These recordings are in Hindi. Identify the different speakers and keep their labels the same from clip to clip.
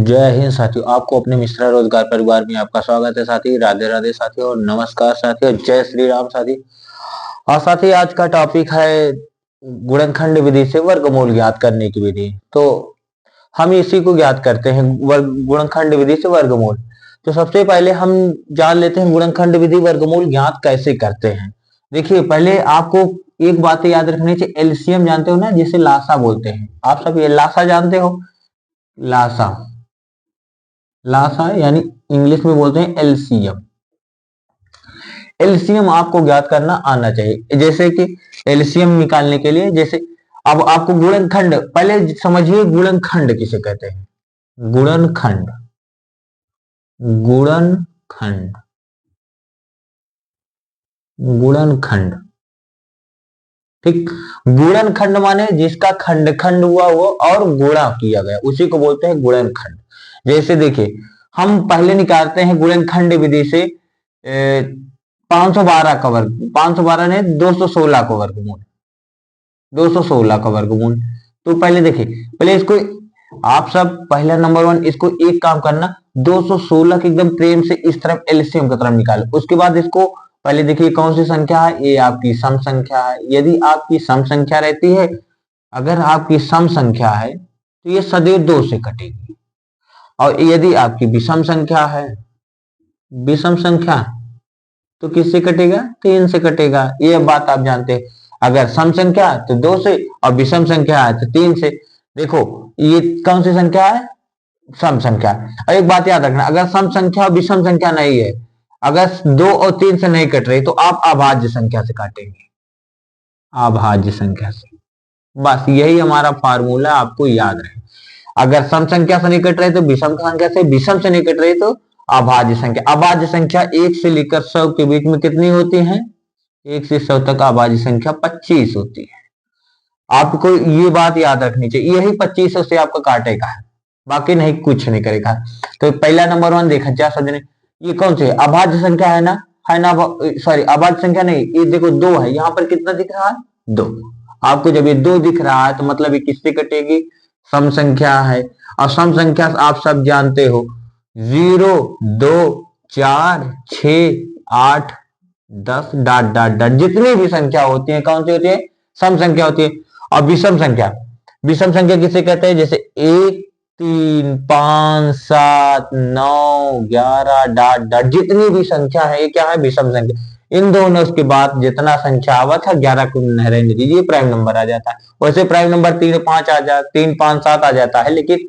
Speaker 1: जय हिंद साथियों, आपको अपने मिश्रा रोजगार परिवार में आपका स्वागत है साथी। राधे राधे साथियों और नमस्कार साथियों, जय श्री राम साथी। और साथी आज का टॉपिक है गुणनखंड विधि से वर्गमूल ज्ञात करने की विधि। तो हम इसी को ज्ञात करते हैं, गुणनखंड विधि से वर्गमूल। तो सबसे पहले हम जान लेते हैं गुणनखंड विधि वर्गमूल ज्ञात कैसे करते हैं। देखिए, पहले आपको एक बात याद रखनी चाहिए, एलसीएम जानते हो ना, जिसे लासा बोलते हैं। आप सब ये लासा जानते हो, लासा लासा यानी इंग्लिश में बोलते हैं एलसीएम। एलसीएम आपको ज्ञात करना आना चाहिए। जैसे कि एलसीएम निकालने के लिए, जैसे अब आपको गुणनखंड, पहले समझिए गुणनखंड किसे कहते हैं। गुणनखंड, गुणनखंड, गुणनखंड, ठीक। गुणनखंड माने जिसका खंड खंड हुआ वो और गुणा किया गया, उसी को बोलते हैं गुणनखंड। जैसे देखिए, हम पहले निकालते हैं गुणनखंड विधि से 512 का वर्ग, 512 ने 216 का वर्गमूल, 216 का वर्गमूल। तो पहले देखिए, पहले इसको आप सब पहला नंबर 1, इसको एक काम करना, 216 के एकदम प्रेम से इस तरफ एलसीएम की तरफ निकालो। उसके बाद इसको पहले देखिए कौन सी संख्या है, ये आपकी सम संख्या है। यदि आपकी सम संख्या रहती है, अगर आपकी सम संख्या है तो ये सदैव 2 से कटेगी। और यदि आपकी विषम संख्या है, विषम संख्या, तो किससे कटेगा, 3 से कटेगा। ये बात आप जानते हैं। अगर सम संख्या तो 2 से, और विषम संख्या है तो 3 से। देखो ये कौन सी संख्या है, सम संख्या। और एक बात याद रखना, अगर सम संख्या और विषम संख्या नहीं है, अगर 2 और 3 से नहीं कट रही, तो आप अभाज्य संख्या से काटेंगे, अभाज्य संख्या से। बस यही हमारा फार्मूला, आपको याद रहे। अगर सम संख्या से नहीं कट रहे तो विषम संख्या से, विषम से नहीं कट रही तो अभाज्य संख्या। अभाज्य संख्या 1 से लेकर 100 के बीच में कितनी होती है, 1 से 100 तक अभाज्य संख्या 25 होती है। आपको ये बात याद रखनी चाहिए, यही 25 से आपका काटेगा, बाकी नहीं, कुछ नहीं करेगा। तो पहला नंबर 1 देखा क्या समझने, ये कौन सी अभाज्य संख्या है ना, सॉरी अभाज्य संख्या नहीं, ये देखो 2 है, यहाँ पर कितना दिख रहा है, 2। आपको जब ये 2 दिख रहा है तो मतलब ये किससे कटेगी, सम संख्या है। और सम संख्या आप सब जानते हो, 0, 2, 4, 6, 8, 10 डॉट डॉट डॉट, जितनी भी संख्या होती है कौन सी होती है, सम संख्या होती है। और विषम संख्या, विषम संख्या किसे कहते हैं, जैसे 1, 3, 5, 7, 9, 11 डॉट डॉट, जितनी भी संख्या है ये क्या है, विषम संख्या। इन दोनों के बाद जितना संख्या आवा था 11 को रहने दीजिए, प्राइम नंबर आ जाता है। वैसे प्राइम नंबर 3, 5 आ जाता, 3, 5, 7 आ जाता है, लेकिन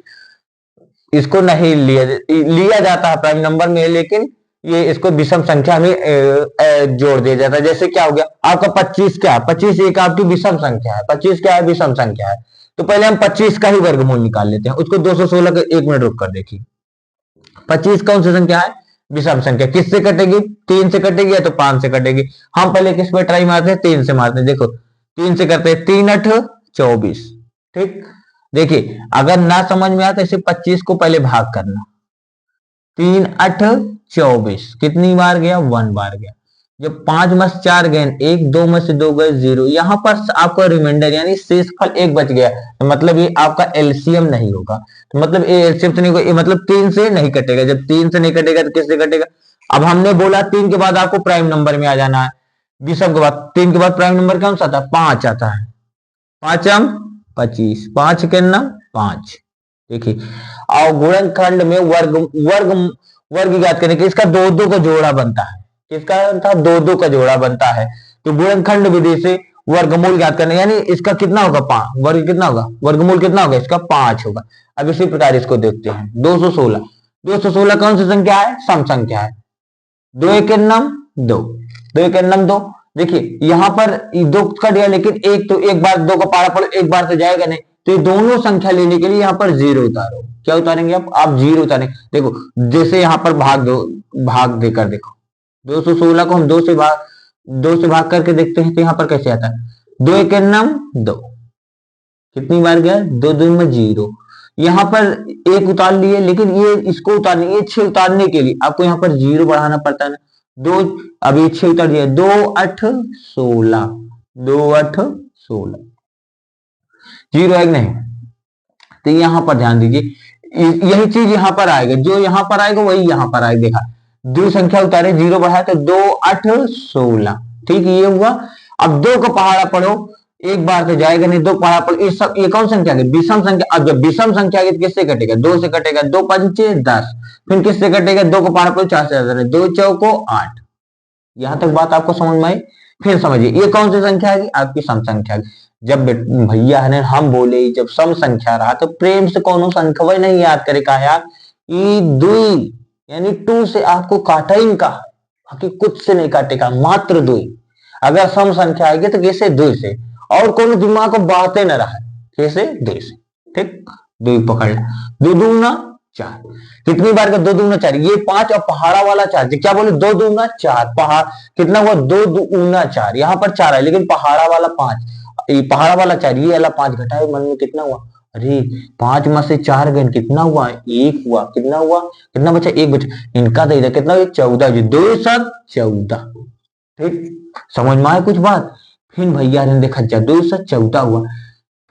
Speaker 1: इसको नहीं लिया जाता है प्राइम नंबर में, लेकिन ये इसको विषम संख्या में जोड़ दिया जाता है। जैसे क्या हो गया आपका 25, क्या है 25, एक आपकी विषम संख्या है, 25 क्या है, विषम संख्या है। तो पहले हम 25 का ही वर्गमूल निकाल लेते हैं, उसको 216 का, 1 मिनट रुक कर देखिए। 25 कौन सी संख्या है, विषम संख्या। किससे कटेगी, 3 से कटेगी या तो 5 से कटेगी। हम पहले किस पे ट्राई मारते हैं, 3 से मारते हैं। देखो 3 से करते हैं, 3 8 24, ठीक। देखिए अगर ना समझ में आता, इसे 25 को पहले भाग करना, 3 8 24, कितनी बार गया, 1 बार गया। जब 5 में 4 गए 1, 2 में से 2 गए 0, यहां पर आपका रिमाइंडर यानी शेषफल 1 बच गया, तो मतलब ये आपका एलसीएम नहीं होगा। तो मतलब ये एलसीएम से नहीं होगा, मतलब 3 से नहीं कटेगा। जब 3 से नहीं कटेगा तो किससे कटेगा। अब हमने बोला 3 के बाद आपको प्राइम नंबर में आ जाना है, विषम के बाद। 3 के बाद प्राइम नंबर कौन सा आता है, 5 आता है। 5 25, 5 के नाम 5। देखिए, और गुणनखंड में वर्ग वर्ग वर्ग ज्ञात करने के इसका 2-2 का जोड़ा बनता है। किसका था, 2-2 का जोड़ा बनता है। तो गुणनखंड विधि से वर्गमूल ज्ञात करने, यानी इसका कितना होगा, 5 वर्ग कितना होगा, वर्गमूल कितना होगा, इसका 5 होगा। अब इसी प्रकार इसको देखते हैं, 216, 216 कौन सी संख्या है, सम संख्या है। 2 1 नाम 2, 2 1 नाम 2। देखिए यहां पर 2 कट गया, लेकिन एक तो एक बार 2 का पारा पड़ो, एक बार तो जाएगा नहीं। तो ये दोनों संख्या लेने के लिए यहाँ पर 0 उतारो। क्या उतारेंगे आप 0 उतारेंगे। देखो जैसे यहाँ पर भाग दो, भाग देकर देखो, 216 को हम 2 से भाग करके देखते हैं तो यहाँ पर कैसे आता है, 2 1 नाम 2, कितनी बार गया, 2 2 में 0। यहाँ पर 1 उतार लिए, लेकिन ये इसको उतारने, ये 6 उतारने के लिए आपको यहाँ पर 0 बढ़ाना पड़ता है ना। 2, अभी 6 उतार दिया, 2 8 16, 2 8 16, 0 है नहीं। तो यहां पर ध्यान दीजिए, यही चीज यहाँ पर आएगा, जो यहाँ पर आएगा वही यहाँ पर आएगा। देखा, दो संख्या उतारे, 0 बढ़ाया तो 2 8 16, ठीक ये हुआ। अब 2 का पहाड़ा पढ़ो, एक बार तो जाएगा नहीं, 2 पहाड़ा पढ़ो, ये कौन संख्या है? विषम संख्या। अब जब विषम संख्या है तो किससे कटेगा? 2 से कटेगा, 2 पंचे 10, फिर किससे कटेगा? 2 को पहाड़ा पढ़ो, 4 से ज्यादा, 2 चौको 8। यहां तक बात आपको समझ में आई? फिर समझिए, ये कौन सी संख्या है? आपकी सम संख्या। जब भैया ने हम बोले जब सम संख्या रहा तो प्रेम से कौन संख्या वही नहीं याद करे का यार, ई दुई यानी 2 से आपको काटा ही का, बाकी कुछ से नहीं काटेगा, मात्र 2। अगर सम संख्या आएगी तो कैसे? 2 से, और कोनो दिमाग को बातें न रहा, कैसे? 2 से, ठीक। 2 पकड़, 2 दूना 4, कितनी बार का? 2 दूना 4, ये 5 और पहाड़ा वाला 4, क्या बोले? 2 दूना 4, पहाड़ कितना हुआ? 2 दूना 4, यहाँ पर 4 है लेकिन पहाड़ा वाला 5, ये पहाड़ा वाला 4, ये वाला 5 घटाए, मन में कितना हुआ? अरे 5 में से 4 गए, कितना हुआ? 1 हुआ। कितना हुआ? कितना बचा? 1 बचा। इनका तो इधर कितना? 14, 2 7 14, ठीक। समझ में आए कुछ बात? फिर भैया ने देखा 2 7 14 हुआ।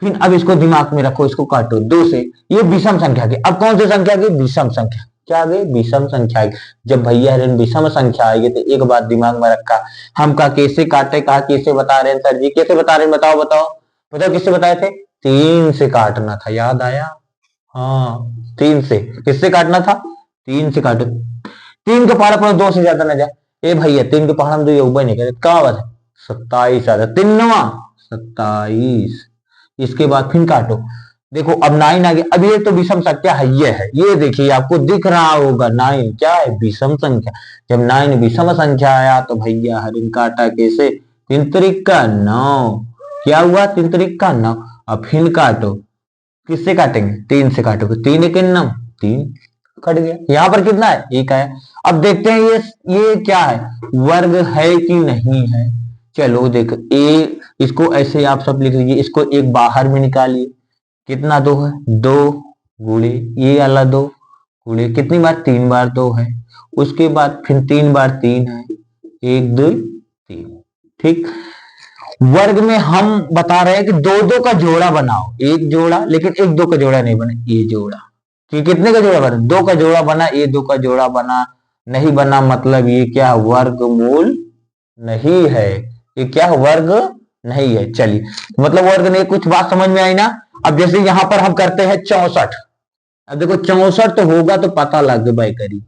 Speaker 1: फिर अब इसको दिमाग में रखो, इसको काटो 2 से, ये विषम संख्या की। अब कौन सी संख्या की? विषम संख्या। क्या आ गई? विषम संख्या। जब भैया विषम संख्या आएगी तो एक बात दिमाग में रखा, हम का कैसे काटे, कहा कैसे बता रहे हैं सर जी, कैसे बता रहे हैं? बताओ बताओ बताओ, किससे बताए थे? 3 से काटना था, याद आया? हाँ 3 से। किससे काटना था? 3 से काटो। 3 के पहाड़ पर 2 से ज्यादा ना जाए। ए भैया 3 के पहाड़ में 2 ऊपर नहीं करे, कहा बात है? 27 आता, 3 27। इसके बाद फिर काटो, देखो अब 9 आ गया। अब ये तो विषम संख्या है, ये देखिए आपको दिख रहा होगा 9 क्या है? विषम संख्या। जब 9 विषम संख्या आया तो भैया हरिन काटा कैसे? 3 त्रिका 9, क्या हुआ? 3 त्रिका 9। अब फिर काटो, किससे काटेंगे? 3 से काटोगे, 3 1 9, 3 कट गया। यहाँ पर कितना है? 1 आया। अब देखते हैं ये क्या है, वर्ग है कि नहीं है। चलो देखो, इसको ऐसे आप सब लिख लीजिए, इसको एक बाहर में निकालिए, कितना 2 है? 2 गुणे ये वाला 2 गुणे कितनी बार? 3 बार 2 है। उसके बाद फिर 3 बार 3 है, 1 2 3, ठीक। वर्ग में हम बता रहे हैं कि 2 2 का जोड़ा बनाओ, एक जोड़ा, लेकिन 1 2 का जोड़ा नहीं बना, ये जोड़ा कि कितने का जोड़ा बना? 2 का जोड़ा बना, ये 2 का जोड़ा बना, नहीं बना मतलब ये क्या? वर्गमूल नहीं है। ये क्या? वर्ग नहीं है। चलिए, मतलब वर्ग नहीं, कुछ बात समझ में आई ना? अब जैसे यहां पर हम करते हैं 64, अब देखो 64 तो होगा तो पता लग गया भाई करीब।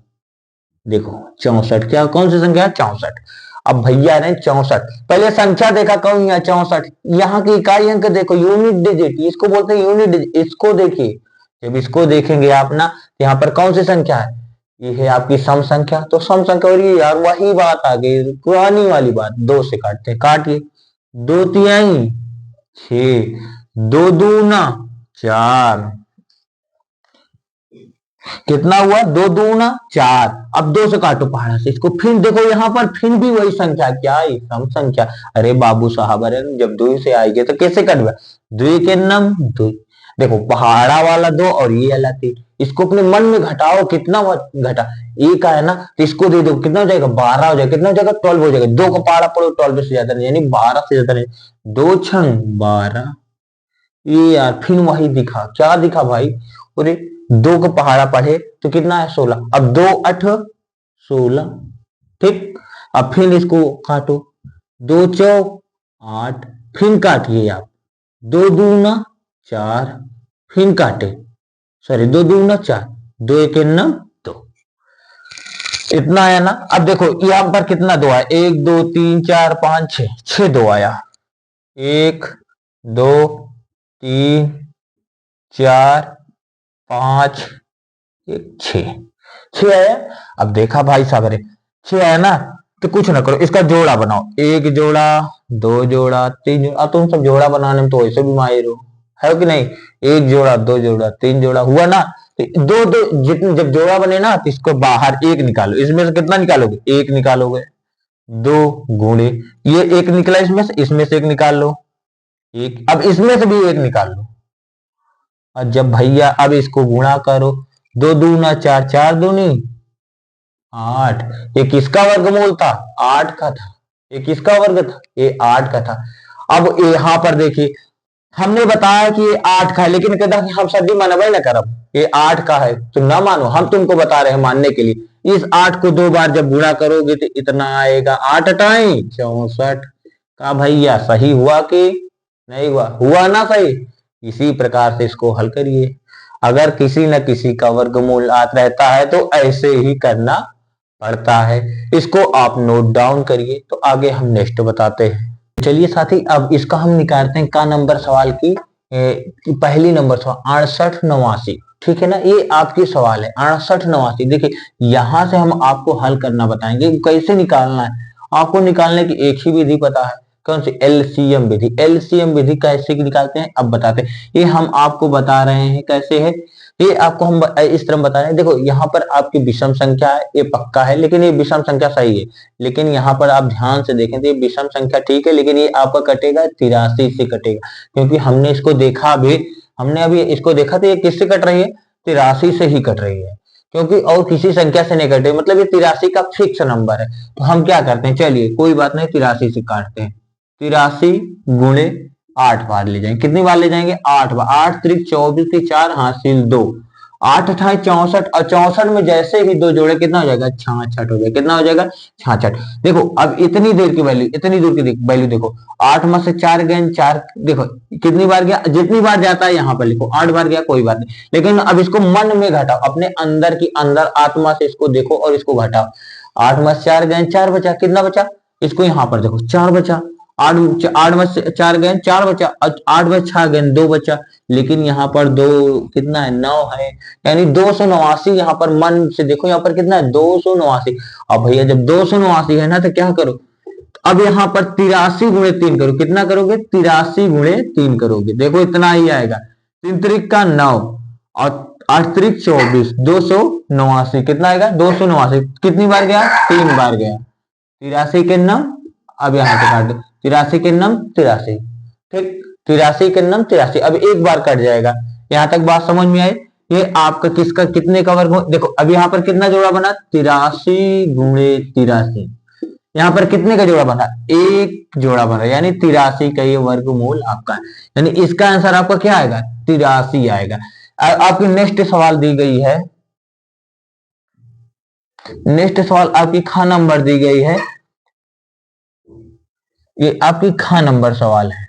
Speaker 1: देखो 64 क्या, कौन सी संख्या है? 64। अब भैया ने 64, पहले संख्या देखा कौन है? 64। यहाँ की इकाई अंक देखो, यूनिट डिजिट, इसको बोलते हैं यूनिट डिजिट। इसको देखिए, जब इसको देखेंगे आप ना, यहाँ पर कौन सी संख्या है? ये है आपकी सम संख्या। तो सम संख्या, और ये यार वही बात आ गई, पुरानी वाली बात, 2 से काटते हैं, काटिए। 2 तिहाई 6, 2 दूना 4, कितना हुआ? 2 दूना 4। अब 2 से काटो पहाड़ा से इसको, फिर देखो यहाँ पर फिर भी वही संख्या, क्या है? सम संख्या। अरे बाबू साहब, अरे जब 2 से आएगी तो कैसे कटवा? 2 के नम 2, देखो पहाड़ा वाला 2 और ये वाला 3, इसको अपने मन में घटाओ, कितना घटा? 1 है ना, तो इसको दे दो, कितना हो जाएगा? 12 हो जाएगा। कितना हो जाएगा? 12 हो जाएगा। 2 का पहाड़ा पड़ो, 12 से ज्यादा नहीं, यानी 12 से ज्यादा नहीं। 2 छंग 12, ये यार फिर वही दिखा, क्या दिखा भाई? अरे 2 का पहाड़ा पढ़े तो कितना है? 16। अब 2 8 16, ठीक। अब फिर इसको काटो, 2 चौक 8, फिर काटिए आप, 2 दूना 4, फिर काटे, सॉरी 2 दूना 4, 2 एक 2, इतना आया ना। अब देखो यहाँ पर कितना 2 आया? 1 2 3 4 5 6, 6 2 आया, 1 2 3 4 5 6 आया। अब देखा भाई साहब, अरे 6 आया ना, तो कुछ ना करो, इसका जोड़ा बनाओ, 1 जोड़ा 2 जोड़ा 3 जोड़ा। अब तुम सब जोड़ा बनाने में तो वैसे भी माहिर हो, है कि नहीं? 1 जोड़ा 2 जोड़ा 3 जोड़ा हुआ ना, तो 2 2 जितने जब जोड़ा बने ना तो इसको बाहर 1 निकालो, इसमें से कितना निकालोगे? 1 निकालोगे। 2 गुणे ये 1 निकला, इसमें से 1 निकाल लो, 1। अब इसमें से भी 1 निकाल लो। और जब भैया अब इसको गुणा करो, 2 दूना 4, 4 दूनी 8, ये किसका वर्गमूल था? 8 का था। ये किसका वर्ग था? ये 8 का था। अब यहाँ पर देखिए, हमने बताया कि ये 8 का है, लेकिन कहता कि हम सदी मानवे ना करब, ये 8 का है तो ना मानो, हम तुमको बता रहे हैं मानने के लिए। इस 8 को 2 बार जब गुणा करोगे तो इतना आएगा, 8 अटाई 64 का। भैया सही हुआ कि नहीं हुआ? हुआ ना सही। इसी प्रकार से इसको हल करिए। अगर किसी न किसी का वर्गमूल आता रहता है तो ऐसे ही करना पड़ता है। इसको आप नोट डाउन करिए, तो आगे हम नेक्स्ट बताते हैं। चलिए साथी, अब इसका हम निकालते हैं का नंबर सवाल की पहली नंबर सवाल 6889। ठीक है ना, ये आपकी सवाल है 6889। देखिए यहां से हम आपको हल करना बताएंगे, कैसे निकालना है। आपको निकालने की एक ही विधि पता है, कौन सी? एलसीएम विधि। एलसीएम विधि कैसे निकालते हैं अब बताते हैं। ये हम आपको बता रहे हैं कैसे है, ये आपको हम इस तरह बता रहे हैं। देखो यहाँ पर आपकी विषम संख्या है, ये पक्का है, लेकिन ये विषम संख्या सही है। लेकिन यहाँ पर आप ध्यान से देखें तो ये विषम संख्या ठीक है, लेकिन ये आपका कटेगा 83 से कटेगा, क्योंकि हमने इसको देखा अभी, हमने अभी इसको देखा तो ये किससे कट रही है? 83 से ही कट रही है, क्योंकि और किसी संख्या से नहीं कट रही, मतलब ये 83 का फिक्स नंबर है। तो हम क्या करते हैं, चलिए कोई बात नहीं, 83 से काटते हैं। 83 गुणे 8 बार ले जाएंगे। कितनी बार ले जाएंगे? 8 बार। 8 त्रिक 24 की 4 हासिल 2, 8 अठाई 64, और 64 में जैसे ही 2 जोड़े कितना हो जाएगा? 66 हो जाएगा। कितना हो जाएगा? 66। देखो अब इतनी देर की वैल्यू, इतनी दूर की वैल्यू देखो, 8 में से 4 गए 4, देखो कितनी बार गया? जितनी बार जाता है यहाँ पर लिखो, 8 बार गया कोई बात नहीं, लेकिन अब इसको मन में घटाओ, अपने अंदर की अंदर आत्मा से इसको देखो और इसको घटाओ। 8 में से 4 गए 4 बचा, कितना बचा? इसको यहाँ पर देखो 4 बचा। 8 में से 4 गए 4 बचा, 8 में 6 गए 2 बचा, लेकिन यहाँ पर 2 कितना है? 9 है, यानी 289। यहाँ पर मन से देखो, यहाँ पर कितना है? 289। अब भैया जब 289 है ना, तो क्या करो, अब यहाँ पर 83 गुणे 3 करो। कितना करोगे? 83 गुणे 3 करोगे, देखो इतना ही आएगा। 3 त्रिक का 9 और 8 त्रिक 24, 289। कितना आएगा? 289। कितनी बार गया? 3 बार गया। 83 के नम, अब यहाँ से काट दो, 83 के नम 83। ठीक, 83 के नम 83, अब एक बार कट जाएगा। यहां तक बात समझ में आई? ये आपका किसका कितने का वर्ग? देखो अब यहाँ पर कितना जोड़ा बना? 83 गुणे 83। यहाँ पर कितने का जोड़ा बना? एक जोड़ा बना, यानी 83 का ये वर्गमूल आपका है, यानी इसका आंसर आपका क्या आएगा? 83 आएगा। आपकी नेक्स्ट सवाल दी गई है, नेक्स्ट सवाल आपकी खा नंबर दी गई है, ये आपकी खा नंबर सवाल है।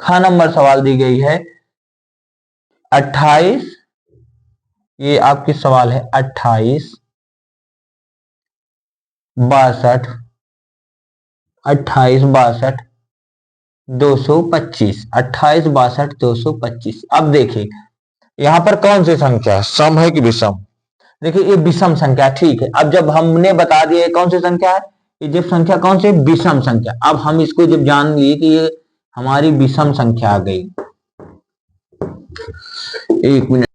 Speaker 1: खा नंबर सवाल दी गई है 28, ये आपकी सवाल है 28 62, 28 62 225, 28 62 225। अब देखिए यहां पर कौन सी संख्या सम है कि विषम? देखिए ये विषम संख्या, ठीक है। अब जब हमने बता दिया कौन सी संख्या है, ये जब संख्या कौन सी? विषम संख्या। अब हम इसको जब जान लिए कि ये हमारी विषम संख्या आ गई, एक मिनट,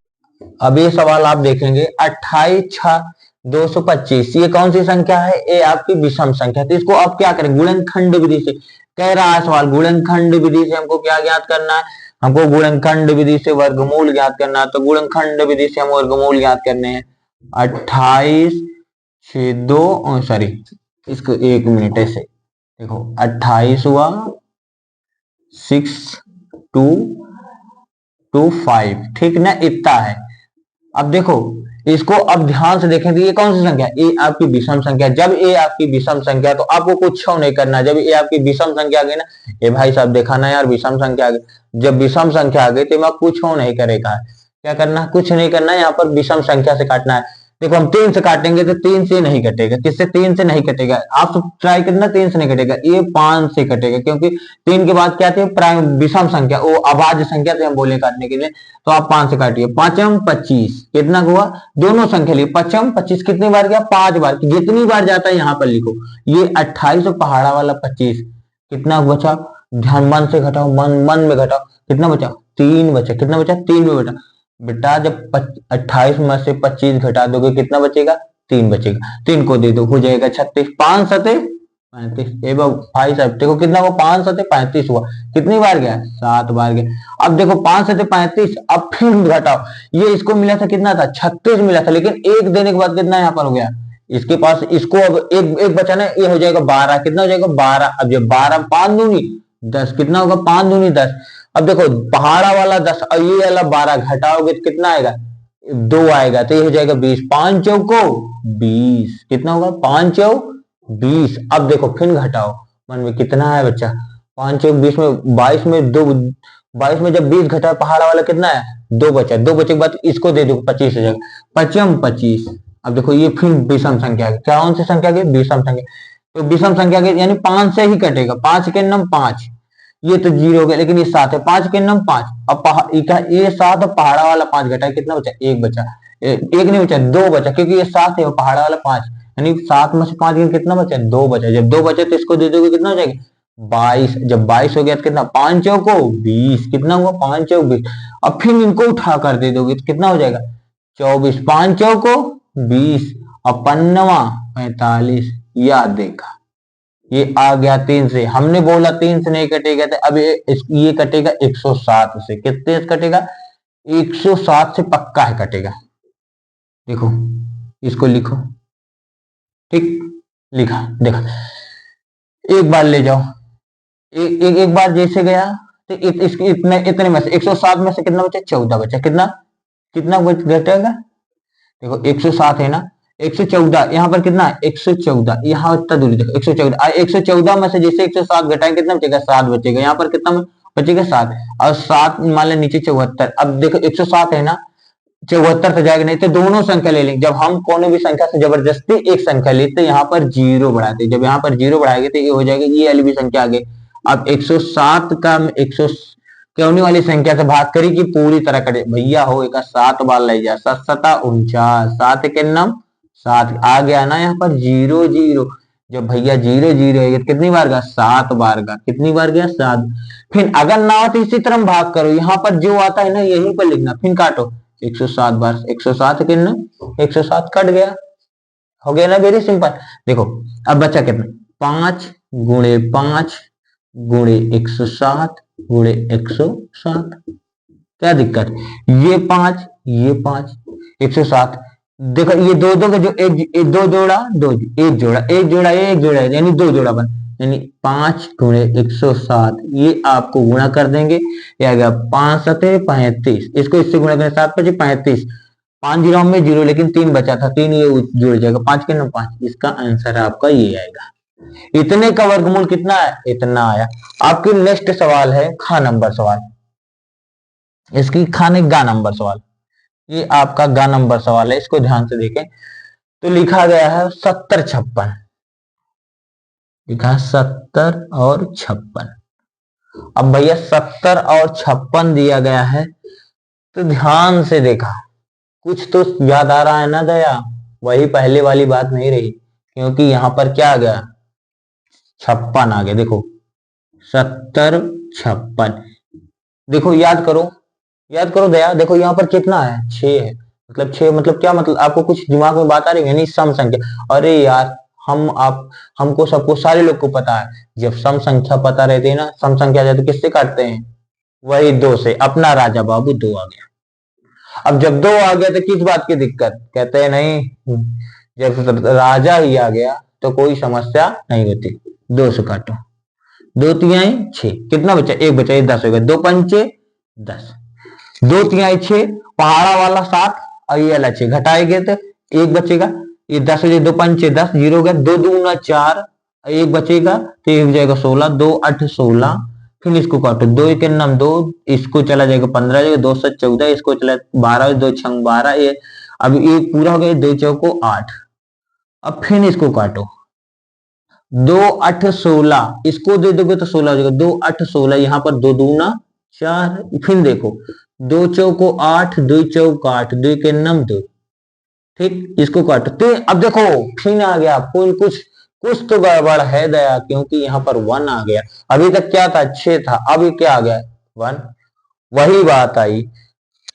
Speaker 1: अब ये सवाल आप देखेंगे 28 6 225, ये कौन सी संख्या है? ये आपकी विषम संख्या। तो इसको आप क्या करें? गुणनखंड विधि से, कह रहा है सवाल गुणनखंड विधि से हमको क्या ज्ञात करना है? हमको गुणनखंड विधि से वर्गमूल ज्ञात करना है। तो गुणनखंड विधि से हम वर्गमूल ज्ञात करने हैं। 28 6 2, सॉरी इसको एक मिनट ऐसे देखो, 28 हुआ 6 2 2 5, ठीक ना, इतना है। अब देखो इसको अब ध्यान से देखें, ये कौन सी संख्या? ये आपकी विषम संख्या। जब ये आपकी विषम संख्या तो आपको कुछ नहीं करना। जब ये आपकी विषम संख्या आ गई ना, ये भाई साहब देखा ना यार, विषम संख्या आ गई। जब विषम संख्या आ गई तो कुछ नहीं करेगा, क्या करना? कुछ नहीं करना है, यहाँ पर विषम संख्या से काटना है। देखो हम 3 से काटेंगे तो 3 से नहीं कटेगा। किससे? 3 से नहीं कटेगा। आप ट्राई करना, 3 से नहीं कटेगा, ये 5 से कटेगा, क्योंकि 3 के बाद क्या थे? विषम संख्या, वो अभाज्य संख्या से हम बोले काटने के लिए। तो आप 5 से काटिए। 5 25, कितना हुआ? दोनों संख्या लिए 5 25, कितनी बार गया? 5 बार। जितनी बार जाता है यहाँ पर लिखो। ये 28 और पहाड़ा वाला 25, कितना बचा? ध्यान मन से घटाओ, मन में घटाओ, कितना बचा? 3 बचा। कितना बचा? 3 में बचा। बेटा जब 28 में से 25 घटा दोगे कितना बचेगा? 3 बचेगा। 3 को दे दो, हो जाएगा 36। 5 सते 35, भाई साहब देखो कितना हुआ? 5 सते 35 हुआ। कितनी बार गया? 7 बार गया। अब देखो 5 सते 35, अब फिर घटाओ। ये इसको मिला था कितना था? 36 मिला था, लेकिन एक देने के बाद कितना यहाँ पर हो गया? इसके पास, इसको अब एक एक बचा ना, ये हो जाएगा 12, कितना हो जाएगा 12। अब जब 12 5 दूनी 10, कितना होगा 5 दूनी 10। अब देखो पहाड़ा वाला 10 और ये वाला 12 घटाओगे तो कितना आएगा 2 आएगा, तो ये हो जाएगा 20। 5 चौको 20, कितना होगा 5 चौक 20। अब देखो फिर घटाओ, मन में कितना है बच्चा 5 चौक 20 में 22 में 2, 22 में जब 20 घटा पहाड़ा वाला कितना है 2 बचा, 2 बचे के बाद इसको दे दो 25 हो जाएगा, पचम 25। अब देखो ये फिर विषम संख्या है, क्या कौन सी संख्या की विषम संख्या, तो विषम संख्या के यानी 5 से ही कटेगा, 5 के नम 5, ये तो 0 हो गया, लेकिन ये 7 है, 5 के नम 5। अब ये 7 और पहाड़ा वाला 5 घटा, कितना बचा 1 बचा, एक नहीं बचा 2 बचा, क्योंकि ये 7 है और पहाड़ा वाला 5, यानी 7 में से 5 कितना बचा 2 बचा। जब 2 बचे तो इसको दे दोगे कितना हो जाएगा 22। जब 22 हो गया तो कितना 5 चौको 20, कितना हुआ 5 चौक 20। अब फिर इनको उठा कर दे दोगे तो कितना हो जाएगा 24, 5 चौको 20 और 55 45, याद देखा ये आ गया 3 से। हमने बोला 3 से नहीं कटेगा, तो अब ये कटेगा 107 से, कितने से कटेगा 107 से पक्का है कटेगा। देखो इसको लिखो, ठीक लिखा, देखा एक बार ले जाओ, एक बार जैसे गया तो इसके इतने में से 107 में से कितना बचा 14 बचा, कितना घटेगा देखो 107 है ना, 114 यहाँ पर कितना है 114, यहाँ इतना दूरी देखो 114, 114 में से जैसे 107 घटाएंगे कितना बचेगा 7 बचेगा, यहाँ पर कितना बचेगा 7 और 7 मान लें नीचे 74। अब देखो 107 है ना, 74 से जाएगा नहीं तो दोनों संख्या ले लेंगे। जब हम कोनो भी संख्या से जबरदस्ती एक संख्या लेते यहाँ पर 0 बढ़ाते, जब यहाँ पर 0 बढ़ाएंगे तो ये हो जाएगा ये वाली भी संख्या आगे। अब 107 का 100 होने वाली संख्या से भाग करी कि पूरी तरह कटे, भैया हो एक 7 बार ले जा, 7 7 49, 7 के नम 7 आ गया ना, यहाँ पर 0 0। जब भैया 0 0 है कितनी बार का 7 बार का, कितनी बार गया 7। फिर अगर ना हो तो इसी तरह भाग करो, यहाँ पर जो आता है ना यहीं पर लिखना, फिर काटो 107 बार, 107 के ना 107 कट गया, हो गया ना, वेरी सिंपल। देखो अब बचा कितना 5 गुणे 5 गुणे 107 गुणे 107, क्या दिक्कत, ये 5 ये 5 107। देखो ये दो दो का जो एक दो जोड़ा दो, एक जोड़ा एक जोड़ा एक जोड़ा यानी 2 जोड़ा बन, यानी 5 गुणे 107, ये आपको गुणा कर देंगे, ये आ गया 5 7 35, इसको इससे गुणा करें 7 5 35, 5 जीरो में 0 लेकिन 3 बचा था, 3 ये जुड़ जाएगा, 5 के नंबर 5, इसका आंसर आपका ये आएगा। इतने का वर्गमूल कितना है इतना आया। आपके नेक्स्ट सवाल है खा नंबर सवाल, इसकी खाने गा नंबर सवाल, ये आपका गा नंबर सवाल है, इसको ध्यान से देखें। तो लिखा गया है 70 56, लिखा 70 और 56। अब भैया 70 और 56 दिया गया है, तो ध्यान से देखा, कुछ तो याद आ रहा है ना दया, वही पहले वाली बात नहीं रही, क्योंकि यहां पर क्या आ गया 56 आ गया। देखो 70 56, देखो याद करो दया, देखो यहाँ पर कितना है 6 है, मतलब 6 मतलब क्या, मतलब आपको कुछ दिमाग में बात आ रही है, यानी सम संख्या। अरे यार हमको सबको सारे लोग को पता है, जब सम संख्या पता रहती है ना, सम संख्या आ जाए तो किससे काटते हैं, वही 2 से। अपना राजा बाबू 2 आ गया। अब जब 2 आ गया तो किस बात की दिक्कत, कहते हैं नहीं, जब राजा ही आ गया तो कोई समस्या नहीं होती। 2 से काटो, 2 तिहाई 6, कितना बचा 1 बचा, 10 हो गया, 2 पंचे 10, 2 तिहाई 6, पहाड़ा वाला 7 और ये वाला 6 घटाएंगे तो 1 बचेगा, ये 10 हो जाए, 2 पंचे 10 0 हो गया, 2 दूना 4 1 बचेगा तो 1 हो जाएगा 16, 2 8 16, फिर इसको काटो, 2 के नाम 2, इसको चला जाएगा 15 जाएगा, 2 7 14, इसको चला 12, 2 6 12, ये अब ये पूरा हो गया, 2 चौको 8। अब फिर इसको काटो, 2 8 16, इसको दे दोगे तो 16 हो जाएगा, 2 8 16, यहाँ पर 2 दूना 4, फिर देखो 2 चौको 8, 2 चौक 8, 2 के नाम 2, ठीक, इसको काटो। तो अब देखो फिर आ गया, कुछ तो गड़बड़ है दया, क्योंकि यहाँ पर 1 आ गया, अभी तक क्या था 6 था, अभी क्या आ गया 1, वही बात आई,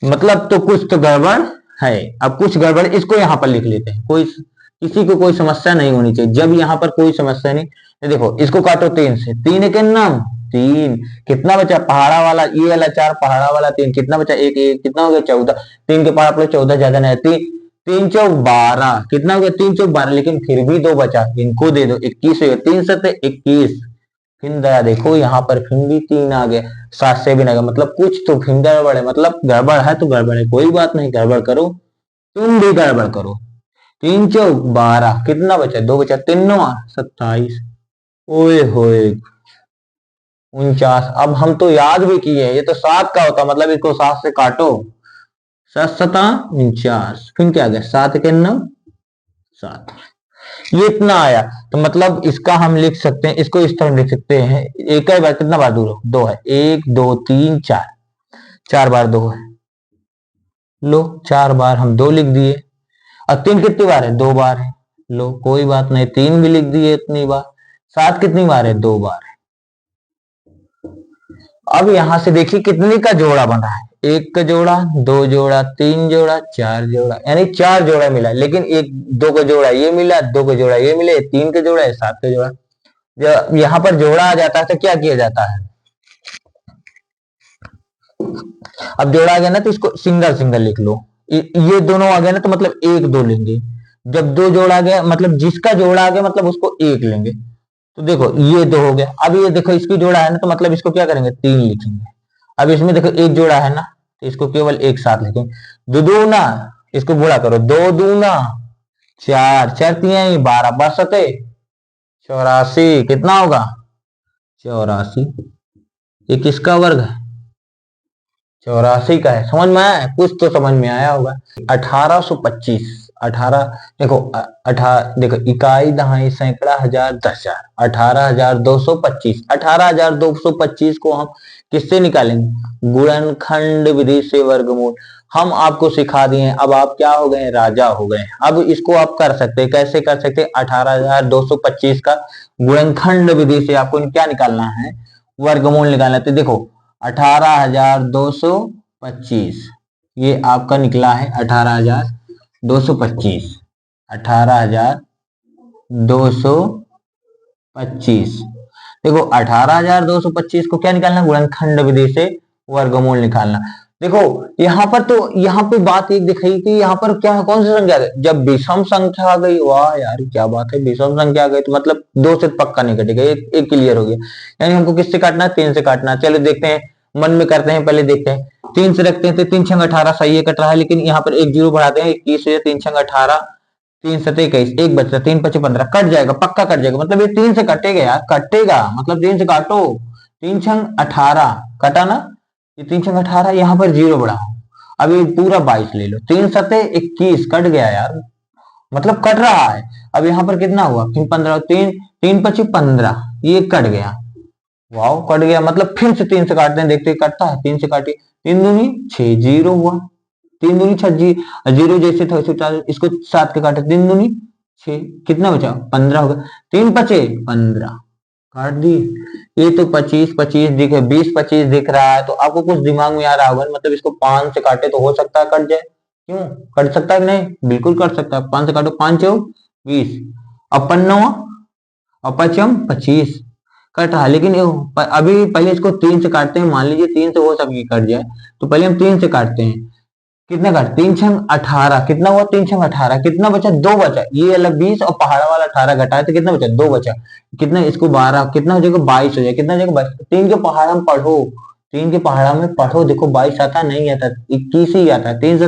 Speaker 1: मतलब तो कुछ तो गड़बड़ है। अब कुछ गड़बड़ इसको यहाँ पर लिख लेते हैं, किसी को कोई समस्या नहीं होनी चाहिए। जब यहाँ पर कोई समस्या नहीं, तो देखो इसको काटो 3 से, 3 के नाम 3, कितना बचा पहाड़ा वाला ये वाला 4, पहाड़ा वाला 3, कितना बचा 1 1, कितना हो गया 14, 3 के पहाड़ा पर 14 ज्यादा नहीं, तीन चौक 12, कितना हो गया 3 चौक 12, लेकिन फिर भी 2 बचा, इनको दे दो 21 हो गया, 3 सते 21। फिर दया देखो यहाँ पर फिर भी 3 आ गया, 7 से भी नहीं, मतलब कुछ तो फिर गड़बड़ है, मतलब गड़बड़ है तो गड़बड़ है, कोई बात नहीं, गड़बड़ करो, तुम भी गड़बड़ करो। 3 चौक 12, कितना बचा, 2 बचा, 3 9 27, ओए होए 49। अब हम तो याद भी किए, ये तो 7 का होता, मतलब इसको 7 से काटो, 7 7 49, फिर क्या आ गया, 7 के 9 7, ये इतना आया। तो मतलब इसका हम लिख सकते हैं, इसको इस तरह लिख सकते हैं, एक ही बार कितना बार दूर हो, 2 है, 1 2 3 4, 4 बार 2 है, लो 4 बार हम 2 लिख दिए। और 3 कितनी बार है, 2 बार है, लो कोई बात नहीं, 3 भी लिख दिए इतनी बार। 7 कितनी बार है, 2 बार है। अब यहां से देखिए कितने का जोड़ा बना है, 1 का जोड़ा, 2 जोड़ा, 3 जोड़ा, 4 जोड़ा, यानी 4 जोड़ा मिला, लेकिन 1 2 का जोड़ा ये मिला, 2 का जोड़ा ये मिले, 3 का जोड़ा है, 7 का जोड़ा। जब यहाँ पर जोड़ा आ जाता है तो क्या किया जाता है, अब जोड़ा आ गया ना तो इसको सिंगल सिंगल लिख लो, ये दोनों आ गए ना तो मतलब 1 2 लेंगे, जब 2 जोड़ा आ गया मतलब जिसका जोड़ा आ गया मतलब उसको 1 लेंगे। तो देखो ये 2 हो गया, अब ये देखो इसकी जोड़ा है ना तो मतलब इसको क्या करेंगे, 3 लिखेंगे। अब इसमें देखो 1 जोड़ा है ना तो इसको केवल एक साथ लिखेंगे, दो दूना, इसको गुणा करो, 2 दूना 4, 4 3 12, 12 7 84, कितना होगा 84। ये किसका वर्ग है, 84 का है। समझ में आया, कुछ तो समझ में आया होगा। 1825, 18 देखो, देखो, इकाई दहाई सैकड़ा हजार 10,000, 18,225, 18,225 को हम किससे निकालेंगे, गुणनखंड विधि से वर्गमूल। हम आपको सिखा दिए, अब आप क्या हो गए, राजा हो गए। अब इसको आप कर सकते हैं, कैसे कर सकते हैं, 18,225 का गुणनखंड विधि से आपको क्या निकालना है, वर्गमूल निकालना है। तो देखो 18,225 ये आपका निकला है, 18,225, 18,225। देखो 18,225 को क्या निकालना, गुणनखंड विधि से वर्गमूल निकालना। देखो यहाँ पर तो, यहाँ पे बात एक दिखाई कि यहाँ पर क्या, कौन सी संख्या आ गई, जब विषम संख्या आ गई, वाह यार क्या बात है, विषम संख्या आ गई तो मतलब 2 से पक्का नहीं कटेगा, एक क्लियर हो गया। यानी हमको किससे काटना है, 3 से काटना है। चलो देखते हैं, मन में करते हैं, पहले देखते हैं, 3 से रखते हैं तो 3 छंग 18 सही है, कट रहा है, लेकिन यहाँ पर एक जीरो बढ़ाते हैं, 21 हो जाए, 3 छंग 18, 3 सते 21, एक बचता, 3 पचे 15, कट जाएगा, पक्का कट जाएगा, मतलब ये 3 से कटेगा यार, कटेगा, मतलब 3 से काटो, 3 छंग 18 कटा ना, ये 3 छंग 18, यहाँ पर जीरो बढ़ाओ, अब ये पूरा 22 ले लो, 3 सते 21, कट गया यार, मतलब कट रहा है। अब यहाँ पर कितना हुआ, फिर 15, 3 3 पचे 15, ये कट गया, वाओ कट गया, मतलब फिर से 3 से काटते हैं, देखते हैं कटता है, 3 से काटिए, 3 दूनी 6, जीरो हुआ, 3 दूनी 6, जीरो जैसे था वैसे उतार, इसको 7 के काटे, 3 दूनी 6, कितना बचा 15 हो गया, 3 पचे 15, काट दी। ये तो 25 25 दिखे, 20 25 दिख रहा है, तो आपको कुछ दिमाग में आ रहा होगा, मतलब इसको 5 से काटे तो हो सकता है कट जाए, क्यों कट सकता है कि नहीं, बिल्कुल कट सकता है, 5 से काटो, 5 चौक 20, और 15 और 5 25 कट रहा है, लेकिन अभी पहले इसको 3 से काटते हैं, मान लीजिए 3 से हो सकती कट जाए, तो पहले हम 3 से काटते हैं, कितना काट, 3 छंग 18, कितना हुआ 3 छंग 18, कितना बचा 2 बचा, ये अलग 20 और पहाड़ा वाला 18 घटाए तो कितना बचा 2 बचा, कितना इसको 12, कितना हो जाएगा 22 हो जाएगा, कितना हो जाएगा 22, 3 के पहाड़ा में पढ़ो, 3 के पहाड़ा में पढ़ो, देखो 22 आता नहीं आता, 21 ही आता है, 3 से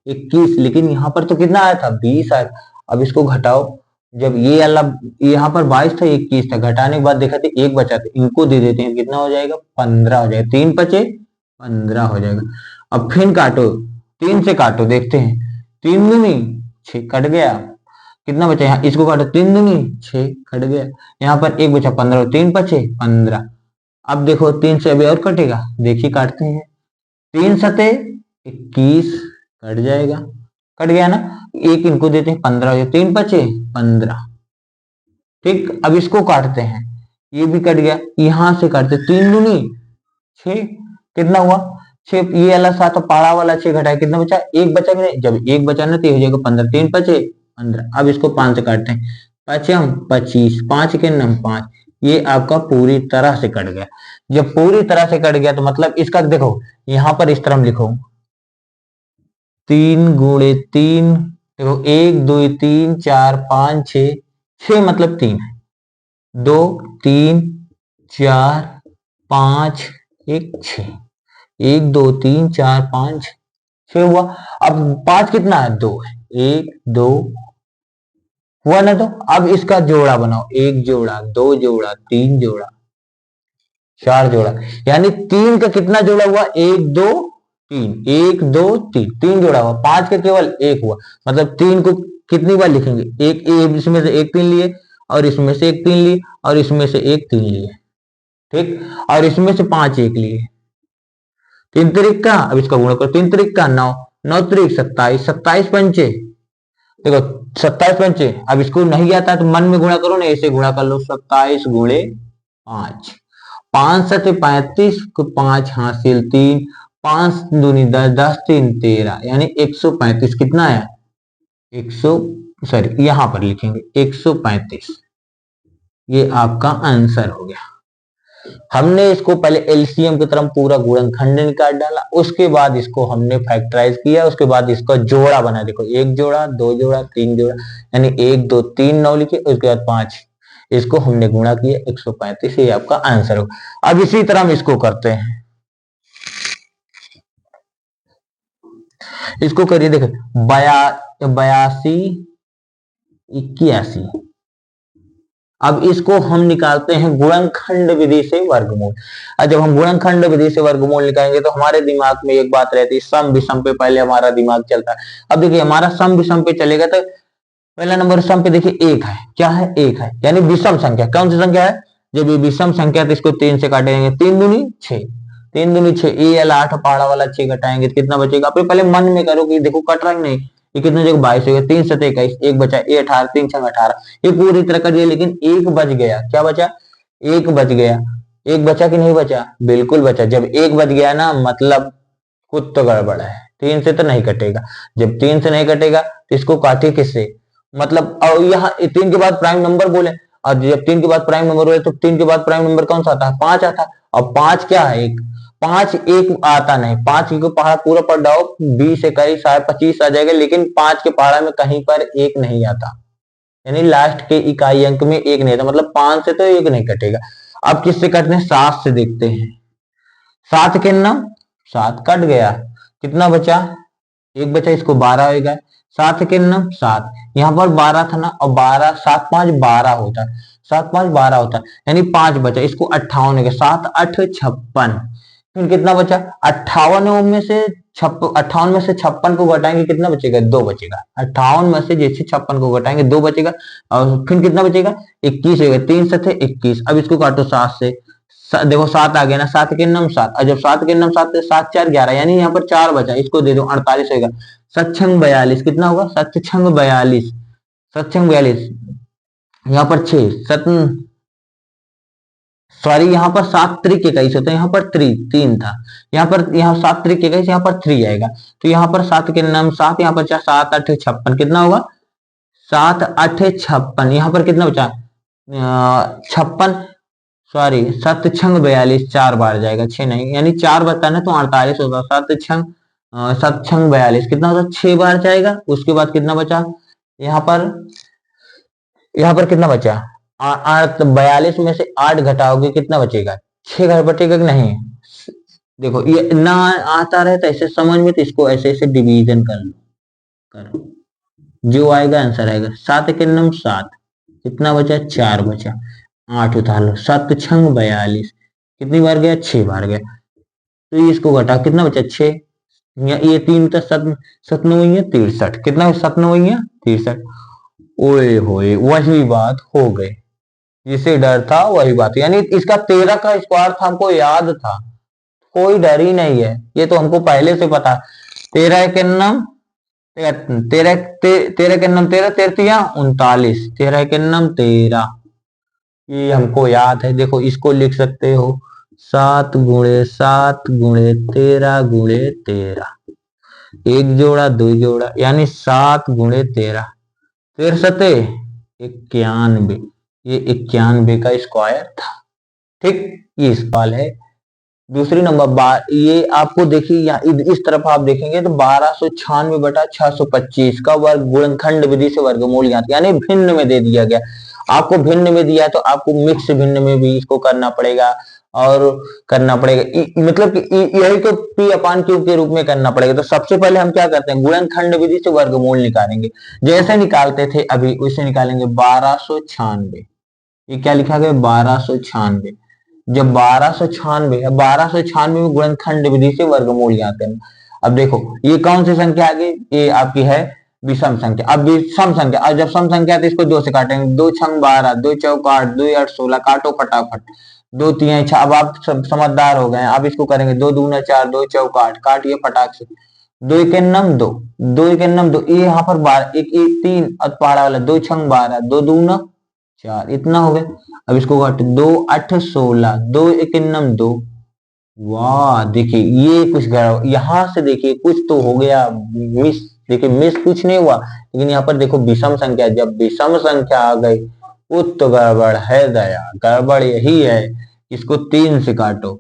Speaker 1: 21, लेकिन यहाँ पर तो कितना आया था 20 आया। अब इसको घटाओ, जब ये अलग यहाँ पर 22 था 21 था, घटाने के बाद देखा थे 1 बचा था, इनको दे देते हैं, कितना हो जाएगा 15 हो जाएगा, 3 पचे 15 हो जाएगा। अब फिर काटो, 3 से काटो, देखते हैं, 3 दूनी 6 कट गया, कितना बचा, यहाँ इसको काटो, 3 दूनी 6 कट गया, यहाँ पर 1 बचा 15, 3 पचे 15। अब देखो 3 से अभी और कटेगा, देखिए काटते हैं, 3 सते 21 कट जाएगा, कट गया ना, एक इनको देते हैं 15, 3 पचे 15, ठीक। अब इसको काटते हैं, ये भी कट गया, यहां से काटते, 3 दूनी 6, कितना हुआ 6, ये वाला 7 और पहाड़ा वाला 6 घटाया, कितना बचा 1 बचा, जब 1 बचा ना तो ये हो जाएगा 15, 3 पचे 15। अब इसको 5 से काटते हैं, 5 25, 5 के नम 5, ये आपका पूरी तरह से कट गया। जब पूरी तरह से कट गया तो मतलब इसका देखो, यहां पर इस तरह लिखो, 3 गुणे 3 देखो 1 2 3 4 5 6 मतलब 3 है, 2 3 4 5 1 6, 1 2 3 4 5 6 हुआ। अब 5 कितना है, 2 है, 1 2 हुआ ना। तो अब इसका जोड़ा बनाओ, 1 जोड़ा 2 जोड़ा 3 जोड़ा 4 जोड़ा, यानी 3 का कितना जोड़ा हुआ, 1 2 3, 1 2 3, 3 जोड़ा हुआ। 5 का केवल 1 हुआ, मतलब 3 को कितनी बार लिखेंगे, एक इसमें से एक 3 लिए, और इसमें से एक 3 लिए, और इसमें से एक 3 लिए, ठीक, और इसमें से 5 1 लिए, 3 तिरिक का, अब इसका गुणा करो, 3 तिरिक का 9, 9 तिरिक 27, 27 पंचे, देखो 27 पंचे, अब इसको नहीं आता तो मन में गुणा करो ना, ऐसे गुणा कर लो, 27 गुणे 5, 5 सते 35, 5 हासिल 3, 5 दूनी 10, 10 3 13, यानी 135 कितना है, 100, सॉरी यहां पर लिखेंगे 135, ये आपका आंसर हो गया। हमने इसको पहले एलसीएम की तरफ पूरा गुणनखंड निकाल डाला, उसके बाद इसको हमने फैक्टराइज किया, उसके बाद इसका जोड़ा बना, देखो 1 जोड़ा 2 जोड़ा 3 जोड़ा, यानी 1 2 3 9 लिखे, उसके बाद 5, इसको हमने गुणा किया 135, ये आपका आंसर होगा। अब इसी तरह हम इसको करते हैं, इसको करिए, देखो 82 81, अब इसको हम निकालते हैं गुणनखंड विधि से वर्गमूल। और जब हम गुणनखंड विधि से वर्गमूल निकालेंगे तो हमारे दिमाग में एक बात रहती है, सम विषम पे पहले हमारा दिमाग चलता है। अब देखिए हमारा सम विषम पे चलेगा तो पहला नंबर सम पे देखिए 1 है, क्या है, 1 है, यानी विषम संख्या, कौन सी संख्या है, जब ये विषम संख्या तो इसको 3 से काटेंगे, 3 दूनी 6, 3 दूनी 6, ये वाला 8 पहाड़ा वाला 6 घटाएंगे तो कितना बचेगा, अपने पहले मन में करो कि देखो कट रहा है नहीं, ये कितने जगह 22 हो गया, 3 7 21, एक बचा, ये 18, 3 6 18, ये पूरी तरह कर दिया, लेकिन एक बच गया, क्या बचा, एक बच गया, एक बचा कि नहीं बचा, बिल्कुल बचा। जब एक बच गया ना, मतलब कुछ तो गड़बड़ है, 3 से तो नहीं कटेगा, जब 3 से नहीं कटेगा तो इसको काटिए किससे, मतलब और यहाँ 3 के बाद प्राइम नंबर बोले, और जब 3 के बाद प्राइम नंबर बोले तो 3 के बाद प्राइम नंबर कौन सा आता है, 5 आता है, और 5 क्या है, एक 5 एक आता नहीं, 5 को पहाड़ा पूरा पढ़ जाओ 20 इकाई 25 आ जाएगा, लेकिन 5 के पहाड़ा में कहीं पर एक नहीं आता, यानी लास्ट के इकाई अंक में एक नहीं आता, मतलब 5 से तो एक नहीं कटेगा। अब किससे कटने, 7 से देखते हैं, 7 के नाम 7 कट गया, कितना बचा, एक बचा, इसको 12 होगा, 7 के नाम 7, यहाँ पर 12 था ना, और 12 7 5 12 होता है, 7 5 12 होता है, यानी 5 बचा, इसको 58 हो गया, 7 8 56, फिर कितना बचा, 58 में से 56 को घटाएंगे कितना बचेगा, 2 बचेगा, 58 में से जैसे 56 को घटाएंगे 2 बचेगा, और फिर कितना बचेगा, 21 होगा, 3 7 21, अब इसको काटो 7 से, देखो 7 आ गया ना, 7 के नाम 7, और जब 7 के नाम 7 7 4 11, यानी यहाँ पर 4 बचा, इसको दे दो 48 होगा, 7 6 42, कितना होगा, 7 6 42, 7 6 42, यहाँ पर 6 7, सॉरी यहाँ पर 7 त्रिक 21 होता है, यहाँ पर 3 था, यहाँ पर, यहाँ 7 त्रिक 21, यहाँ पर 3 आएगा, तो यहाँ पर 7 के नाम 7, यहाँ पर 7 8 56, कितना होगा, 7 8 56, यहाँ पर कितना बचा, 56, सॉरी 7 6 42, 4 बार जाएगा, 6 नहीं, यानी 4 बचता है ना, तो 48 होगा, 7 6 42, कितना होता, 6 बार जाएगा, उसके बाद कितना बचा, यहाँ पर, यहाँ पर कितना बचा, 42 में से 8 घटाओगे कितना बचेगा, 6 घर बचेगा कि नहीं, देखो ये ना आता रहता ऐसे समझ में, तो इसको ऐसे ऐसे डिवीजन कर लो, करो, जो आएगा आंसर आएगा, 7 के नाम 7, कितना बचा, 4 बचा, 8 उतार लो, 7 6 42, कितनी बार गया, 6 बार गया, तो इसको घटा कितना बचा, 6, ये 3 था, 7 7 9 63, कितना 7 9 63, ओए होए वही बात हो गई, जिसे डर था वही बात, यानी इसका 13 का स्क्वायर था, हमको याद था, कोई डर ही नहीं है, ये तो हमको पहले से पता, 13 के नाम 13 13 के नाम 13 13 39, 13 के नाम 13, ये हमको याद है, देखो इसको लिख सकते हो 7 गुणे 7 गुणे 13 गुणे 13, 1 जोड़ा 2 जोड़ा, यानी 7 गुणे 13, 13 सते 91, ये 91 का स्क्वायर था, ठीक, ये सवाल है दूसरी नंबर ये आपको देखिए यहाँ इस तरफ आप देखेंगे तो 1296 बटा 625 का वर्ग गुणनखंड विधि से वर्गमूल ज्ञात, यानी भिन्न में दे दिया गया। आपको भिन्न में दिया तो आपको मिक्स भिन्न में भी इसको करना पड़ेगा और करना पड़ेगा, मतलब कि यही को पी अपान क्यू के रूप में करना पड़ेगा। तो सबसे पहले हम क्या करते हैं, गुणनखंड विधि से वर्गमूल निकालेंगे, जैसे निकालते थे अभी वैसे निकालेंगे। 1296, ये क्या लिखा गया 1296। जब 1296 में गुणनखंड विधि से वर्गमूल ज्ञात करना। अब देखो ये कौन सी संख्या आ गई, ये आपकी है विषम संख्या। अब विषम संख्या, अब जब सम संख्या तो इसको 2 से काटेंगे, 2 छंग 12, 2 चौक 8, 2 8 16, काटो फटाफट, 2 3 6। अब आप समझदार हो गए, अब इसको करेंगे 2 दूना 4, 2 चौक 8, काटिए फटाक से, 2 एक नम 2, 2 एक नम 2, ये यहाँ पर 12, एक 3 और पहाड़ा वाला 2 छंग 12, 2 दूना 4, इतना हो गया। अब इसको काटे, 2 8 16, 2 एक नम 2। वाह देखिए ये कुछ यहाँ से देखिए कुछ तो हो गया मिस। देखिए मिस कुछ नहीं हुआ, लेकिन यहाँ पर देखो विषम संख्या, जब विषम संख्या आ गई वो तो गड़बड़ है दया, गड़बड़ यही है। इसको 3 से काटो,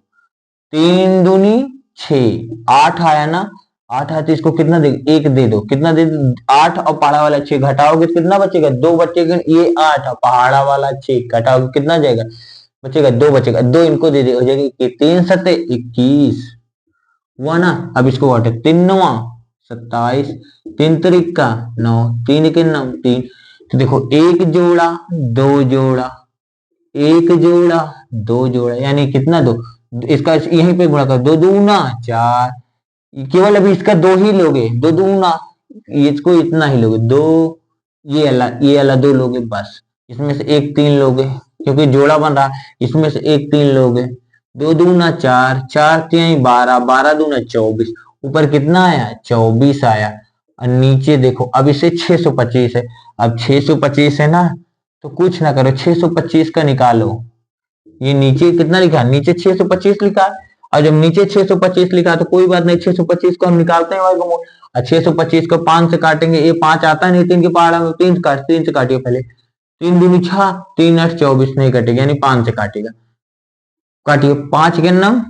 Speaker 1: 3 दूनी 6, 8 आया ना, 8 आया तो इसको कितना दे, 1 दे दो, कितना दे 8 और पहाड़ा वाला 6 घटाओगे तो कितना बचेगा, 2 बचेगा। ये 8 और पहाड़ा वाला 6 घटाओगे कितना जाएगा, बचेगा 2 बचेगा, 2 इनको दे दे, हो जाएगी 3 सत्ते 21 हुआ ना। अब इसको घटे, 3 9 27, 3 त्रिका 9, 3 के 9 3। तो देखो एक जोड़ा दो जोड़ा, एक जोड़ा दो जोड़ा, यानी कितना 2, इसका यहीं पे गुणा कर, 2 दूना 4, केवल अभी इसका 2 ही लोगे, 2 दूना, इसको इतना ही लोगे 2, ये अला 2 लोगे बस। इसमें से एक 3 लोगे क्योंकि जोड़ा बन रहा, इसमें से एक 3 लोगे, 2 दूना 4, 4 3 12, 12 दूना 24, ऊपर कितना आया 24 आया। और नीचे देखो अब इसे 625 है, अब 625 है ना तो कुछ ना करो, 625 का निकालो। ये नीचे कितना लिखा, नीचे 625 लिखा, और जब नीचे 625 लिखा तो कोई बात नहीं, 625 को हम निकालते हैं वर्गमूल। और 625 को 5 से काटेंगे, ये 5 आता नहीं 3 के पहाड़ा में, 3 से काटिए पहले, 3 दूनी 6, 3 8 24 नहीं कटेगा, यानी 5 से काटेगा, काटिए 5 के नाम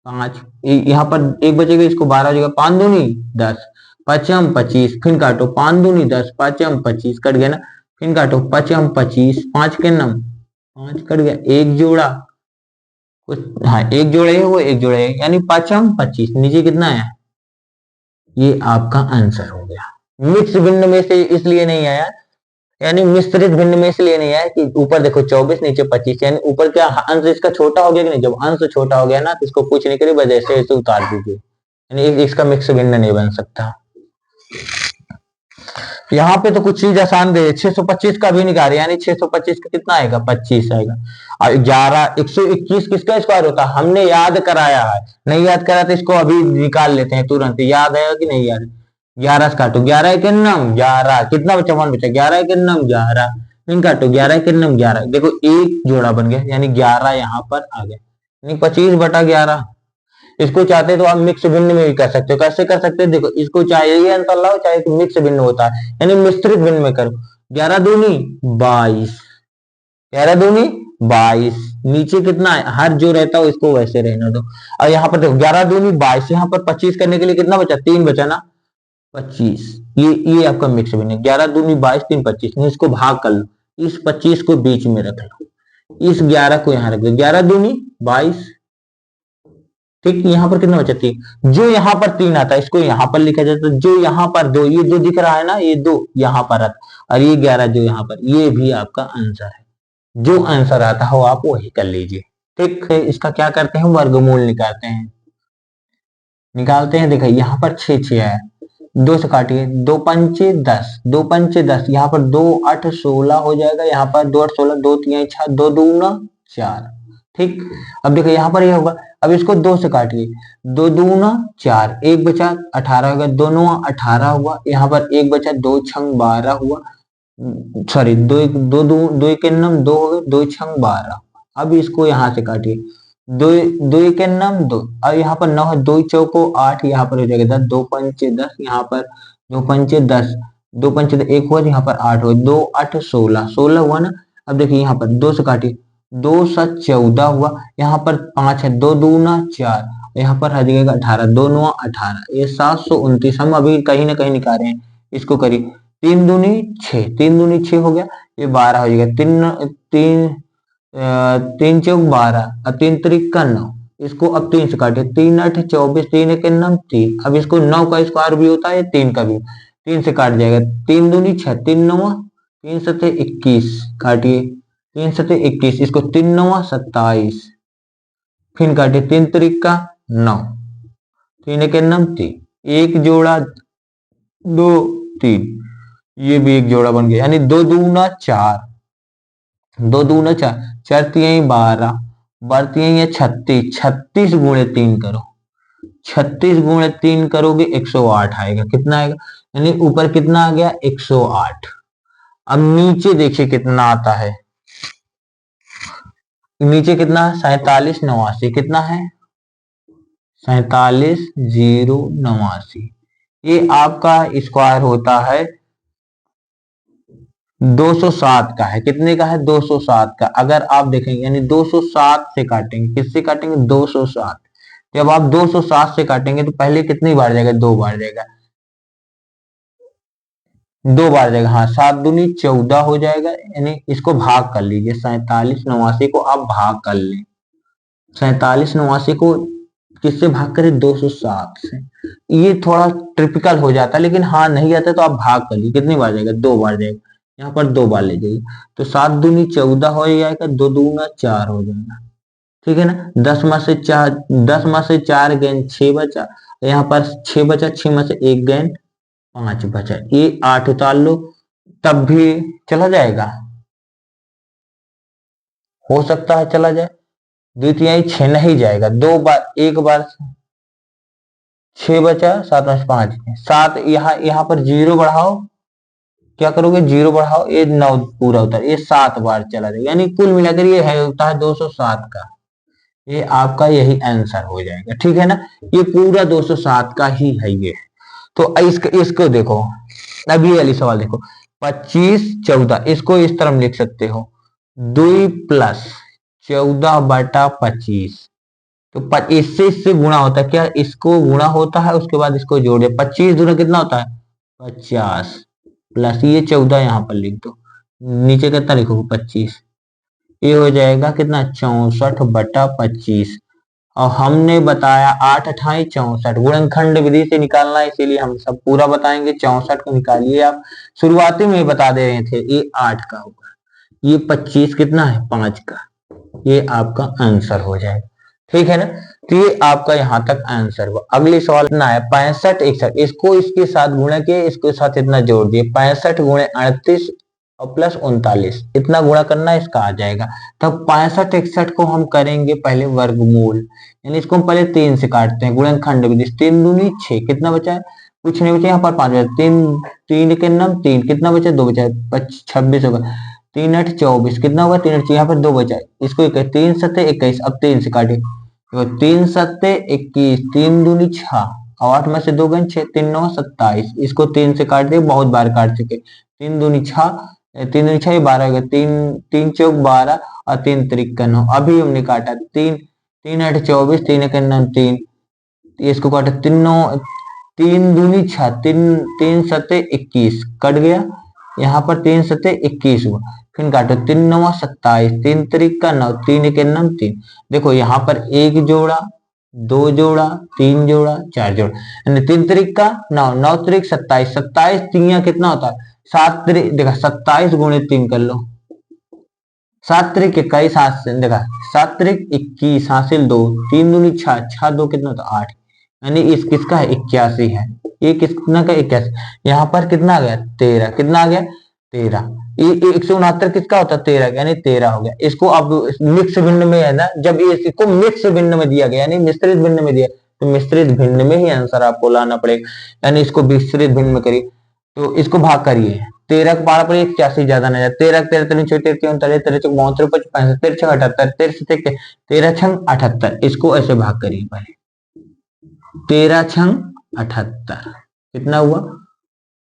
Speaker 1: 5, यहाँ पर एक बचेगा, इसको 12 हो जाएगा, 5 दूनी 10, 5 25, फिर काटो 5 दूनी 10, 5 25 कट गया ना, फिर काटो 5 25, 5 के नाम 5 कट गया, एक जोड़ा हाँ एक जोड़ा है वो एक जोड़ा है, यानी 5 25, नीचे कितना है, ये आपका आंसर हो गया। मिक्स भिन्न में से इसलिए नहीं आया, यानी मिश्रित भिन्न में इसलिए नहीं आया कि ऊपर देखो 24 नीचे 25, यानी ऊपर क्या अंश इसका छोटा हो गया कि नहीं, जब अंश छोटा हो गया ना तो इसको कुछ नहीं करिए, बस ऐसे ऐसे उतार दीजिए, यानी इसका मिक्स भिन्न नहीं बन सकता। यहाँ पे तो कुछ चीज आसान दे, 625 का भी निकाल, यानी 625 का कितना आएगा 25 आएगा, और 11 121 किसका स्क्वायर होता है, हमने याद कराया है, नहीं याद करा तो इसको अभी निकाल लेते हैं तुरंत, याद आएगा कि नहीं याद। 11 से काटो, 11 के नम 11, कितना बचा 1 बचा, 11 के नम 11, इन काटो 11 के नम 11, देखो एक जोड़ा बन गया, यानी 11 यहाँ पर आ गया, यानी 25 बटा 11। इसको चाहते तो आप मिक्स भिन्न में भी कर सकते हो, कैसे कर सकते हो, देखो इसको चाहे ये आंसर लाओ चाहे तो मिक्स भिन्न होता है, यानी मिश्रित भिन्न में करो, 11 दूनी 22, 11 दूनी 22, नीचे कितना है, हर जो रहता है इसको वैसे रहने दो। और यहाँ पर देखो 11 दूनी 22, यहाँ पर 25 करने के लिए कितना बचा, 3 बचा ना 25, ये आपका मिक्स भिन्न है, 11 दूनी 22 3 25, इसको भाग कर लो, इस 25 को बीच में रख लो, इस 11 को यहाँ रख दो, 11 दूनी 22, ठीक, यहाँ पर कितना बचा 3, जो यहाँ पर 3 आता है इसको यहाँ पर लिखा जाता है, जो यहाँ पर 2, ये जो दिख रहा है ना ये 2 यहाँ पर आता, और ये 11 जो यहाँ पर, ये भी आपका आंसर है, जो आंसर आता हो आप वही कर लीजिए। ठीक है, इसका क्या करते हैं, वर्गमूल निकालते हैं, देखिए यहाँ पर 6 6 है, 2 से काटिए, 2 पंचे 10, 2 पंचे 10, यहाँ पर 2 8 16 हो जाएगा, यहाँ पर 2 8 16, 2 3 6, 2 दूना 4, ठीक। अब देखो यहाँ पर ये होगा, अब इसको 2 से काटिए, 2 दूना 4, एक बचा 18 होगा, 2 9 18 हुआ, यहाँ पर एक बचा, 2 छंग 12 हुआ, सॉरी 2 2 2 के नम 2 हो गए, 2 छंग 12। अब इसको यहाँ से काटिए, 2 2 के नम 2, और यहाँ पर 9 है, 2 चौको 8, यहाँ पर हो जाएगा 10, 2 पंचे 10, यहाँ पर 2 पंचे 10, 2 पंचे 1 हुआ, यहाँ पर 8 हुआ, 2 8 16 16 हुआ ना। अब देखिए यहाँ पर 2 से काटिए, दो 7 14 हुआ, यहाँ पर 5 है, 2 दूना 4, यहाँ पर आ जाएगा 18, 2 9 18, ये 729 हम अभी कहीं ना कहीं निकाल रहे हैं, इसको करिए 3 दूनी 6, 3 दूनी 6 हो गया, ये 12 हो जाएगा, 3 चौक 12 और 3 त्रिक का 9, इसको अब 3 से काटे, 3 8 24, 3 एक 9 3, अब इसको 9 का स्क्वायर भी होता है 3 का भी, 3 से काट जाएगा, 3 दूनी 6, 3 9 3 7 21, काटिए 3 7 21, इसको 3 9 27, फिर काटिए 3 त्रिक का 9, 3 एक 9 3, एक जोड़ा 2 3, ये भी एक जोड़ा बन गया, यानी 2 दूना 4, 2 दूना 4, 4 3 12, 12 3 36, 36 गुणे 3 करो, 36 गुणे 3 करोगे 108 आएगा, कितना आएगा, यानी ऊपर कितना आ गया 108। अब नीचे देखिए कितना आता है, नीचे कितना है 47 89, कितना है 47 089, ये आपका स्क्वायर होता है 207 का है, कितने का है 207 का, अगर आप देखेंगे यानी 207 से काटेंगे, किससे काटेंगे 207, जब आप 207 से काटेंगे तो पहले कितनी बार जाएगा, 2 बार जाएगा, 2 बार जाएगा, हाँ 7 दूनी 14 हो जाएगा, यानी इसको भाग कर लीजिए, 47 89 को आप भाग कर लें, 47 89 को किससे भाग करें 207 से, ये थोड़ा ट्रिपिकल हो जाता है, लेकिन हाँ नहीं आता तो आप भाग कर लीजिए, कितनी बार जाएगा 2 बार जाएगा, यहाँ पर 2 बार ले जाइए, तो 7 दूनी 14 हो जाएगा, 2 दूना 4 हो जाएगा, ठीक है ना, 10 में से 4, 10 में से 4 गेंद 6 बचा, यहाँ पर 6 बचा, 6 में से 1 गेंद 5 बचा, ये 8 उतार लो तब भी चला जाएगा, हो सकता है चला जाए, द्वितीय 6 नहीं जाएगा, 2 बार, एक बार 6 बचा, 7 में 5, 7, यहाँ पर 0 बढ़ाओ, क्या करोगे 0 बढ़ाओ, ये 9 पूरा होता है, ये 7 बार चला जाएगा, यानी कुल मिलाकर ये है होता है 207 का, ये आपका यही आंसर हो जाएगा, ठीक है ना, ये पूरा 207 का ही है ये। तो इसको देखो, अब ये वाली सवाल देखो, 25 14, इसको इस तरह लिख सकते हो 2 प्लस 14 बटा 25, तो इससे गुणा होता है, क्या इसको गुणा होता है, उसके बाद इसको जोड़ दे, 25 दूना कितना होता है 50, प्लस ये 14 यहाँ पर लिख दो, नीचे कितना लिखोगे 25, ये हो जाएगा कितना 64 बटा 25, और हमने बताया 8 अठाई 64, गुणनखंड विधि से निकालना है, इसीलिए हम सब पूरा बताएंगे, 64 को निकालिए आप, शुरुआती में बता दे रहे थे, ये 8 का होगा, ये 25 कितना है 5 का, ये आपका आंसर हो जाएगा, ठीक है ना, तो ये आपका यहाँ तक आंसर हुआ। अगले सवाल इतना है 65 61, इसको इसके साथ गुणा किए, इसके साथ इतना जोड़ दिए, 65 गुणे 38 और प्लस 39, इतना गुणा करना इसका आ जाएगा, तब 65 61 को हम करेंगे पहले वर्गमूल, यानी इसको हम पहले 3 से काटते हैं, गुणनखंड विधि, 3 दूनी 6, कितना बचा है कुछ नहीं बचा, यहाँ पर 5 बचा, 3 3 के नाम 3, कितना बचा 2 बचा, 26 होगा, 3 8 24, कितना होगा 3 8, यहाँ पर 2 बचा, इसको 3 7 21, अब 3 से काटे, तो 3 7 21, 3 दूनी 6, और 8 में से 2 गए 6, 3 9 27, इसको 3 से काट दे, बहुत बार काट चुके, 3 दूनी 6, 3 दूनी 6 12 हो गया, 3 चौक 12 और 3 त्रिक 9, अभी हमने काटा 3 3 8 24, 3 एक 9 3, इसको काटा 3 दूनी 6, 3 7 21, कट गया, यहाँ पर 3 7 21 हुआ, फिर काटो 3 9 27, 3 त्रिक का 9, 3 एक 9 3, देखो यहाँ पर 1 जोड़ा 2 जोड़ा 3 जोड़ा 4 जोड़ा, यानी 3 त्रिक का 9, 9 त्रिक 27, 27 तीन कितना होता है 7 त्रिक, देखा 27 गुणे 3 कर लो, 7 त्रिक 21, देखा 7 त्रिक 21, हासिल 2, 3 दूनी 6, 6 2 कितना होता 8, यानी इस किसका है 81 है, ये कितना का 81, यहाँ पर कितना आ गया 13, कितना आ गया 13, ये 169 किसका होता है 13, यानी 13 हो गया, इसको अब मिक्स भिन्न में है ना, जब इसको मिक्स भिन्न में दिया गया यानी मिश्रित भिन्न में दिया, तो मिश्रित भिन्न में ही आंसर आपको लाना पड़ेगा, यानी इसको मिश्रित भिन्न में करिए, तो इसको भाग करिए, 13 को 12 पर 81 ज्यादा नहीं, 13 13 3 6 13 13 13 6 32 65 13 6 78 13 13 6 78, इसको ऐसे भाग करिए पहले, 13 6 78, कितना हुआ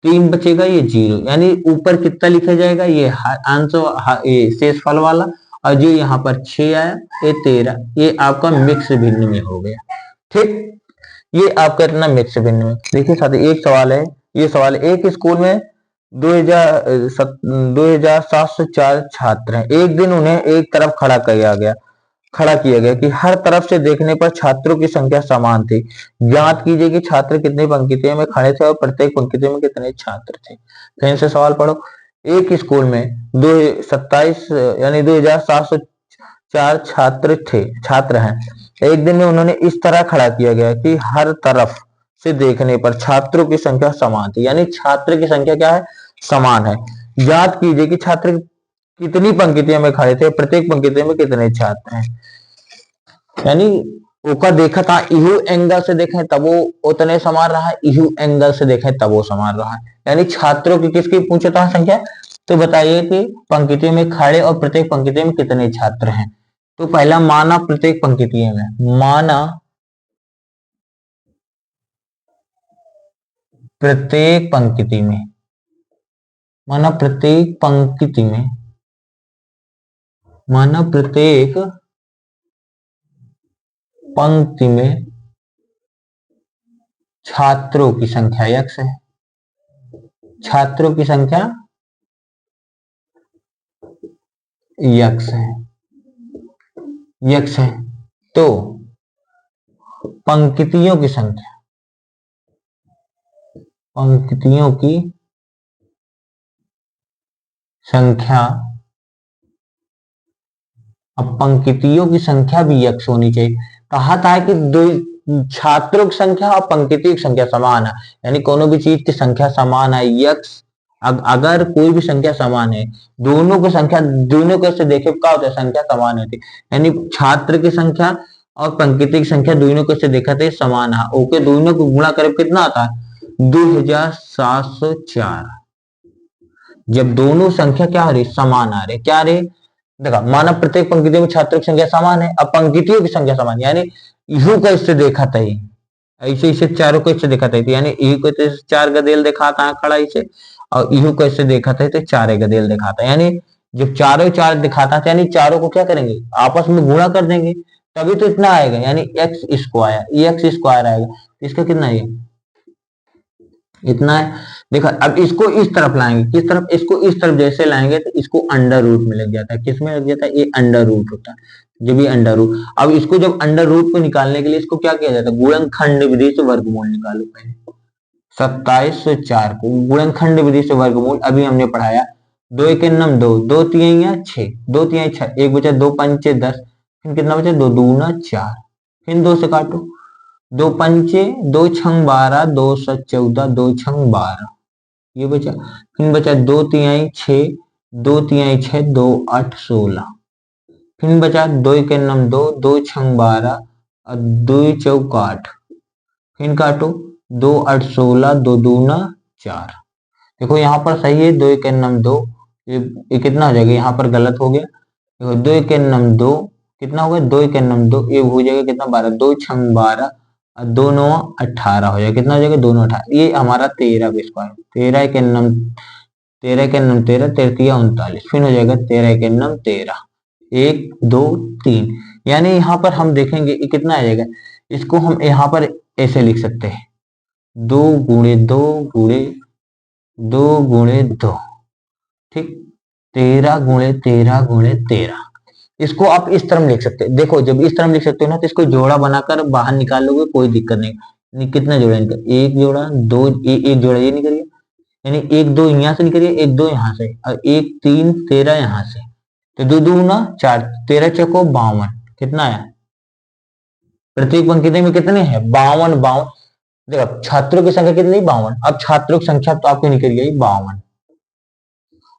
Speaker 1: 3 बचेगा, ये 0, यानी ऊपर कितना लिखा जाएगा ये आंसर, ये शेषफल वाला, और जो यहाँ पर 6 आया ये 13, ये आपका मिक्स भिन्न में हो गया। ठीक, ये आपका इतना मिक्स भिन्न में। देखिए साथी एक सवाल है, ये सवाल एक स्कूल में 2704 छात्र हैं। एक दिन उन्हें एक तरफ खड़ा किया गया कि हर तरफ से देखने पर छात्रों की संख्या समान थी। ज्ञात कीजिए कि छात्र कितनी पंक्तियों में खड़े थे और प्रत्येक पंक्ति में कितने छात्र थे। फिर से सवाल पढ़ो। एक स्कूल में 27 यानी 2704 छात्र हैं। एक दिन में उन्होंने इस तरह खड़ा किया गया कि हर तरफ से देखने पर छात्रों की संख्या समान थी, यानी छात्र की संख्या क्या है, समान है। याद कीजिए कि छात्र कितनी पंक्तियों में खड़े थे, प्रत्येक पंक्ति में कितने छात्र हैं। यानी ओका देखा था इहू एंगल से देखें तब वो उतने समान रहा, इहू एंगल से देखें तब वो समान रहा। यानी छात्रों की किसकी पूछे था संख्या, तो बताइए कि पंक्तियों में खड़े और प्रत्येक पंक्ति में कितने छात्र हैं। तो पहला माना प्रत्येक पंक्ति में, माना प्रत्येक पंक्ति में, माना प्रत्येक पंक्ति में, माना प्रत्येक पंक्ति में छात्रों की संख्या यक्स है। छात्रों की संख्या यक्स है, यक्स है। तो पंक्तियों की संख्या, पंक्तियों की संख्या, अब पंक्तियों की संख्या भी यक्स होनी चाहिए। कहा था कि दो छात्रों की संख्या और पंक्तियों की संख्या समान है, यानी कोनो भी चीज की संख्या समान है यक्स। अगर कोई भी संख्या समान है, दोनों की संख्या, दोनों को से देखे क्या होता है, संख्या समान होती है। यानी छात्र की संख्या और पंक्ति की संख्या दोनों को से देखा थे समान है। ओके, दोनों को गुणा करे कितना आता है 2704। जब दोनों संख्या क्या आ रही, समान आ रही, क्या आ रही, देखा माना प्रत्येक पंक्ति में छात्रों की संख्या समान है। अब पंक्तियों की संख्या समान, यानी यू को इससे देखा था, ऐसे इसे चारों को इससे देखा था, यानी यू को तो 4 गदेल दिखाता है खड़ा इसे, और यू को इससे देखा था तो 4 गदेल दिखाता है। यानी जब चारों 4 दिखाता था, यानी चारों को क्या करेंगे, आपस में गुणा कर देंगे, तभी तो इतना आएगा, यानी एक्स स्क्वायर आएगा। इसका कितना है, इतना है। देखा, अब इसको इस तरफ लाएंगे, किस तरफ, इसको इस तरफ जैसे लाएंगे तो इसको अंडर रूट में लग जाता है। किस में लग जाता है, ये अंडर रूट होता है, जब ये अंडर रूट। अब इसको जब अंडर रूट को निकालने के लिए इसको क्या किया जाता है, गुणनखंड विधि से वर्गमूल निकालो। पहले 2704 को गुणनखंड विधि से वर्गमूल अभी हमने पढ़ाया। 2 1 9 2, 2 3 6, 2 3 6, 1 बचा 2 5 10, फिर कितना बचा 2 2 4, फिर 2 से काटो, 2 पंचे 2 छंग 12, 2 7 14, 2 छंग 12, ये बचा। फिर बचा 2 3 6, 2 3 6, 2 8 16, फिर बचा 2 1 9 2, 2 छंग 12 और 2 चौक 8, फिर काटो 2 8 16, 2 2 4। देखो यहाँ पर सही है 2 1 9 2, ये कितना हो जाएगा, यहाँ पर गलत हो गया। देखो 2 1 9 2 कितना हो गया, 2 1 9 2, ये हो जाएगा कितना 12, 2 छंग 12 और 2 9 18 हो जाएगा। कितना हो जाएगा 2 9 18, ये हमारा 13 स्क्वायर, 13 1 9 13 1 9 13, 13 39, फिर हो जाएगा 13 1 9 13, 1 2 3। यानी यहाँ पर हम देखेंगे ये कितना आ जाएगा, इसको हम यहाँ पर ऐसे लिख सकते हैं 2 गुणे 2 गुणे 2 गुणे 2, ठीक, 13 गुणे 13 गुणे 13। इसको आप इस तरह लिख सकते हैं। देखो जब इस तरह लिख सकते हो ना, तो इसको जोड़ा बनाकर बाहर निकाल लोगे, कोई दिक्कत नहीं। कितना जोड़ा इनका, एक जोड़ा, दो, एक जोड़ा ये निकलिए, यानी 1 2 यहाँ से निकलिए, 1 2 यहाँ से, और 1 3 13 यहाँ से, तो 2 2 ना 4, 13 चौको 52, कितना आया, प्रत्येक पंक्ति में कितने हैं 52 52। देखो छात्रों की संख्या कितनी 52, अब छात्रों की संख्या तो आपको निकल गई 52,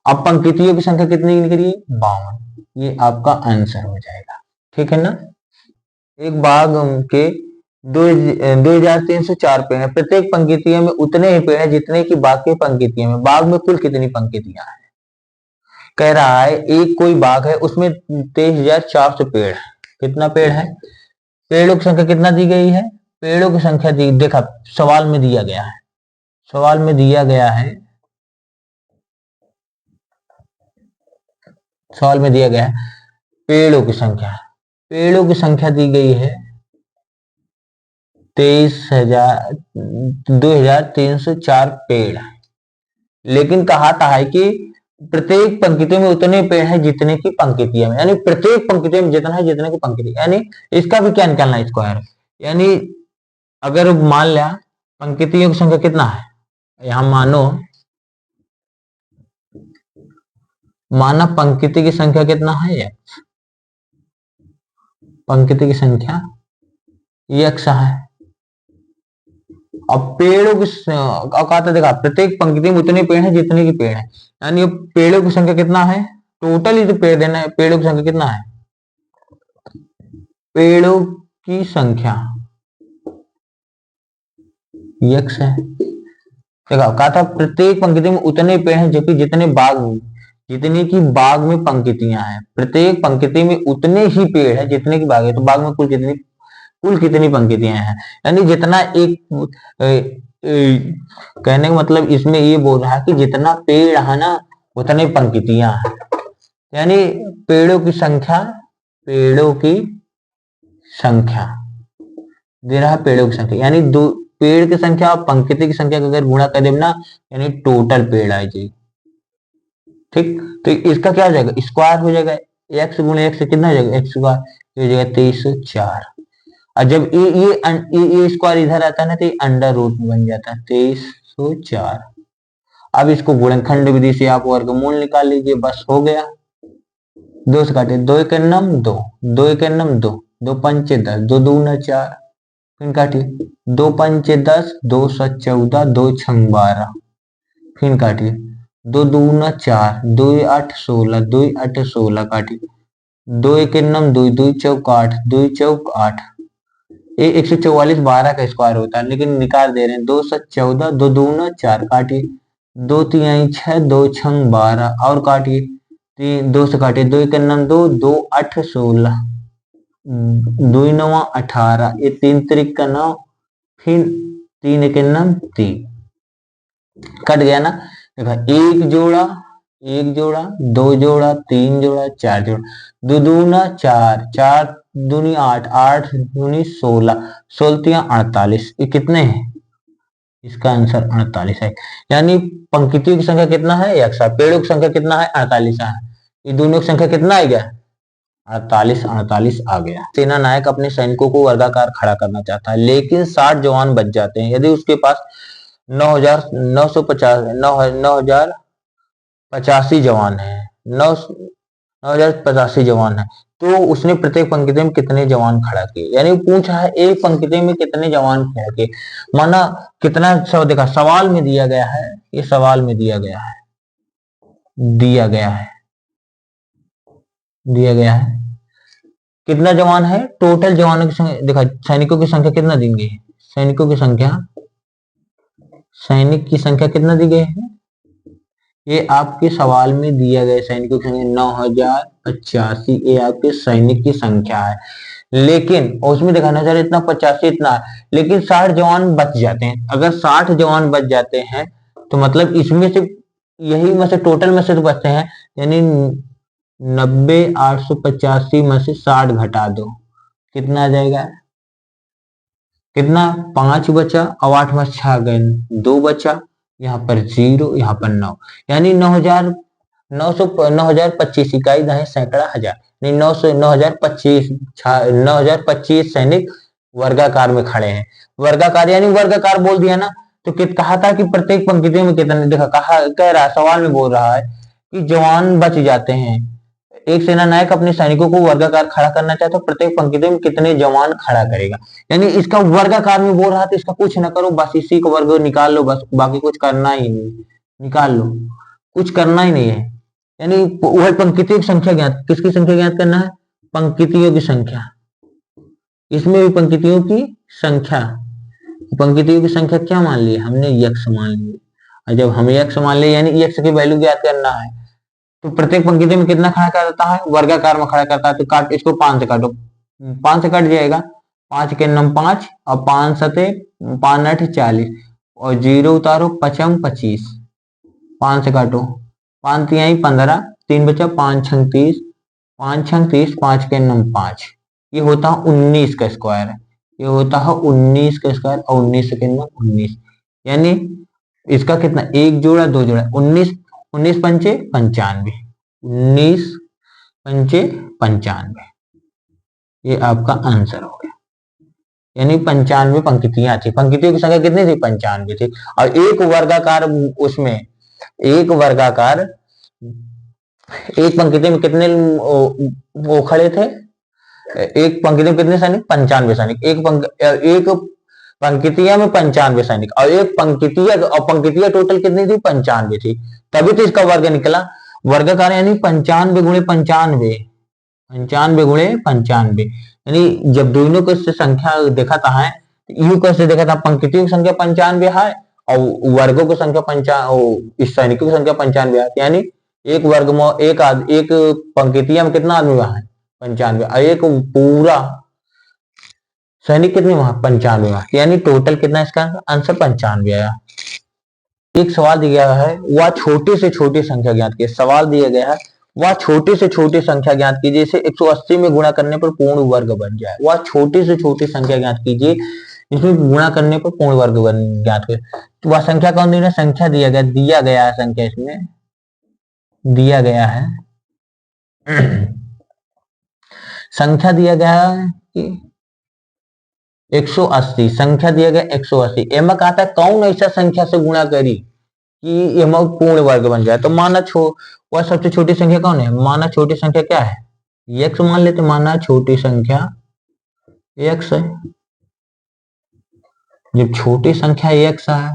Speaker 1: अब पंक्तियों की संख्या कितनी निकली 52, ये आपका आंसर हो जाएगा। ठीक है ना। एक बाग के 2304 पेड़ है, प्रत्येक पंक्तियों में उतने ही पेड़ हैं जितने की बाकी पंक्तियों में। बाग में कुल कितनी पंक्तियां हैं, कह रहा है एक कोई बाग है उसमें 23,400 पेड़ है। कितना पेड़ है, पेड़ों की संख्या कितना दी गई है, पेड़ों की संख्या दी, देखा सवाल में दिया गया है, सवाल में दिया गया है, सवाल में दिया गया है पेड़ों की संख्या, पेड़ों की संख्या दी गई है 23,304 पेड़, लेकिन कहा था है कि प्रत्येक पंक्ति में उतने पेड़ हैं जितने की पंक्तियां हैं, यानी प्रत्येक पंक्ति में जितना है जितने की पंक्ति, यानी इसका भी क्या निकालना है स्क्वायर, यानी अगर मान लिया पंक्तियों की संख्या कितना है, यहां माना पंक्ति की संख्या कितना है, पंक्ति की संख्या x है। अब पेड़ों की कहा था, देखा प्रत्येक पंक्ति में उतने पेड़ हैं जितने की पेड़ है, यानी पेड़ों की संख्या कितना है, टोटल ही तो पेड़ देना है, पेड़ों की संख्या कितना है, पेड़ों की संख्या x है। देखा कहा था प्रत्येक पंक्ति में उतने पेड़ हैं जबकि जितने बाग में पंक्तियां हैं, प्रत्येक पंक्ति में उतने ही पेड़ हैं जितने की बाग है, तो बाग में कुल कितनी पंक्तियां हैं, यानी जितना एक कहने का मतलब इसमें ये बोल रहा है कि जितना पेड़ है ना उतने पंक्तियां हैं, यानी पेड़ों की संख्या दे रहा है, पेड़ों की संख्या यानी दो पेड़ की संख्या और पंक्ति की संख्या का अगर गुणा कर देना ना, यानी टोटल पेड़ आ जाएगी। ठीक, तो इसका क्या हो जाएगा, स्क्वायर हो जाएगा, x गुणे x कितना हो जाएगा, x स्क्वायर हो जाएगा 2304, और जब ये स्क्वायर इधर आता है ना तो ये अंडर रूट में बन जाता है 2304। अब इसको गुणनखंड विधि से आप वर्गमूल निकाल लीजिए, बस हो गया, 2 से काटे, 2 एक नम 2, 2 एक नम 2, 2 पंचे 10, 2 दूना 4, फिर काटिए 2 पंचे 10, 2 7 14, 2 छंग 12, फिर काटिए 2 दूना 4, 2 8 16, 2 8 16, काटिए 2 एक नम 2, 2 चौक 8, 2 चौक 8, ये 144 12 का स्क्वायर होता है, लेकिन निकाल दे रहे हैं 2 7 14, 2 दूना 4, काटिए 2 3 6, 2 छंग 12, और काटिए 2 से काटिए 2 एक नम 2, 2 8 16, 2 9 18, ये 3 त्रिक का 9, फिर 3 एक नम 3, कट गया ना। देखा एक जोड़ा 2 जोड़ा 3 जोड़ा 4 जोड़ा, 2 दूना 4, 4 दूनी 8, 8 दूनी 16, 16 48, ये कितने हैं, इसका आंसर 48 है, यानी पंक्तियों की संख्या कितना है x, पेड़ों की संख्या कितना है 48 है, ये दोनों की संख्या कितना आ गया 48 आ गया। सेना नायक अपने सैनिकों को वर्गाकार खड़ा करना चाहता है, लेकिन 60 जवान बच जाते हैं, यदि उसके पास 9,085 जवान है, 9,085 जवान है, तो उसने प्रत्येक पंक्ति में कितने जवान खड़ा किए, यानी पूछा है एक पंक्ति में कितने जवान खड़ा किए, माना कितना सब देखा सवाल में दिया गया है, ये सवाल में दिया गया है कितना जवान है, टोटल जवानों की संख्या देखा, सैनिकों की संख्या कितना दी गई है, सैनिक की संख्या कितना दी गई है, ये आपके सवाल में दिया गया सैनिकों की संख्या 9,085, ये आपके सैनिक की संख्या है, लेकिन उसमें देखा 9,000 इतना 85 इतना है, लेकिन 60 जवान बच जाते हैं, अगर 60 जवान बच जाते हैं तो मतलब इसमें से यही में से टोटल में से तो बचते हैं, यानी 90,885 में से 60 घटा दो, कितना आ जाएगा, कितना 5 बचा, और 8 में 6 गए 2 बचा, यहाँ पर 0, यहाँ पर 9, यानी 9,025 इकाई दहें सैकड़ा हजार, 9,025 सैनिक वर्गाकार में खड़े हैं, वर्गाकार यानी वर्गाकार बोल दिया ना, तो कहा था कि प्रत्येक पंक्ति में कितने, देखा कह रहा सवाल में बोल रहा है कि जवान बच जाते हैं, एक सेना नायक अपने सैनिकों को वर्गाकार खड़ा करना चाहता है, प्रत्येक पंक्ति में कितने जवान खड़ा करेगा, यानी इसका वर्गाकार में बोल रहा था, इसका कुछ ना करो, बस इसी का वर्ग निकाल लो, बस बाकी कुछ करना ही नहीं, निकाल लो, कुछ करना ही नहीं है, यानी वह पंक्तियों की संख्या ज्ञात, किसकी संख्या ज्ञात करना है, पंक्तियों की संख्या, इसमें भी पंक्तियों की संख्या क्या मान ली हमने, यक्ष मान ली, और जब हम यक्ष मान ले यानी यक्ष की वैल्यू ज्ञात करना है, तो प्रत्येक पंक्ति में कितना खड़ा करता है, वर्गाकार में खड़ा करता है, तो काट इसको 5 से काटो, 5 से कट जाएगा, 5 के नम 5, और 5 सते 5 8 40, और 0 उतारो 5 25, 5 से काटो, 5 तिहाई 15, 3 बचा 5 6 30, 5 छंग 30, 5 के नम 5, ये होता है 19 का स्क्वायर है, ये होता है 19 का स्क्वायर और 19 के नम 19, यानी इसका कितना, एक जोड़ा दो जोड़ा, 19, 19 पंचे 95, 19 पंचे 95, ये आपका आंसर हो गया। यानी 95 पंक्तियां थी, पंक्तियों की संख्या कितनी थी, 95 थी। और एक वर्गाकार, उसमें एक वर्गाकार, एक पंक्ति में कितने वो खड़े थे, एक पंक्ति में कितने सैनिक, 95 सैनिक, एक पंक्तियां में 95 सैनिक, और एक पंक्तियां टोटल कितनी थी, 95 थी, तभी तो इसका वर्ग निकला। वर्गाकार यानी 95 गुणे 95, 95 गुणे 95, यानी जब दोनों को संख्या देखा था है, यू कैसे देखा था, पंक्तियों की संख्या 95 है और वर्गों की संख्या 95, इस सैनिकों की संख्या 95 है, यानी एक वर्ग में एक पंक्तियां में कितना आदमी वहां है, 95, और एक पूरा सैनिक कितने वहां, 95 वहां, यानी टोटल कितना, इसका आंसर 95 आया। एक सवाल दिया गया है, वह छोटी से छोटी संख्या ज्ञात कीजिए, सवाल दिया गया है वह छोटी से छोटी संख्या ज्ञात कीजिए इसे 180 में गुणा करने पर पूर्ण वर्ग बन जाए, वह छोटी से छोटी संख्या ज्ञात कीजिए इसमें गुणा करने पर पूर्ण वर्ग बन ज्ञात कीजिए, तो वह संख्या कौन दी है, संख्या दिया गया है संख्या, इसमें दिया गया है संख्या दिया गया है कि 180, संख्या दिया गया 180, एमा कहता है कौन ऐसा संख्या से गुणा करी कि एमा पूर्ण वर्ग बन जाए, तो माना वह सबसे छोटी संख्या कौन है, माना छोटी संख्या क्या है, x मान लेते, माना छोटी संख्या x है, जब छोटी संख्या x है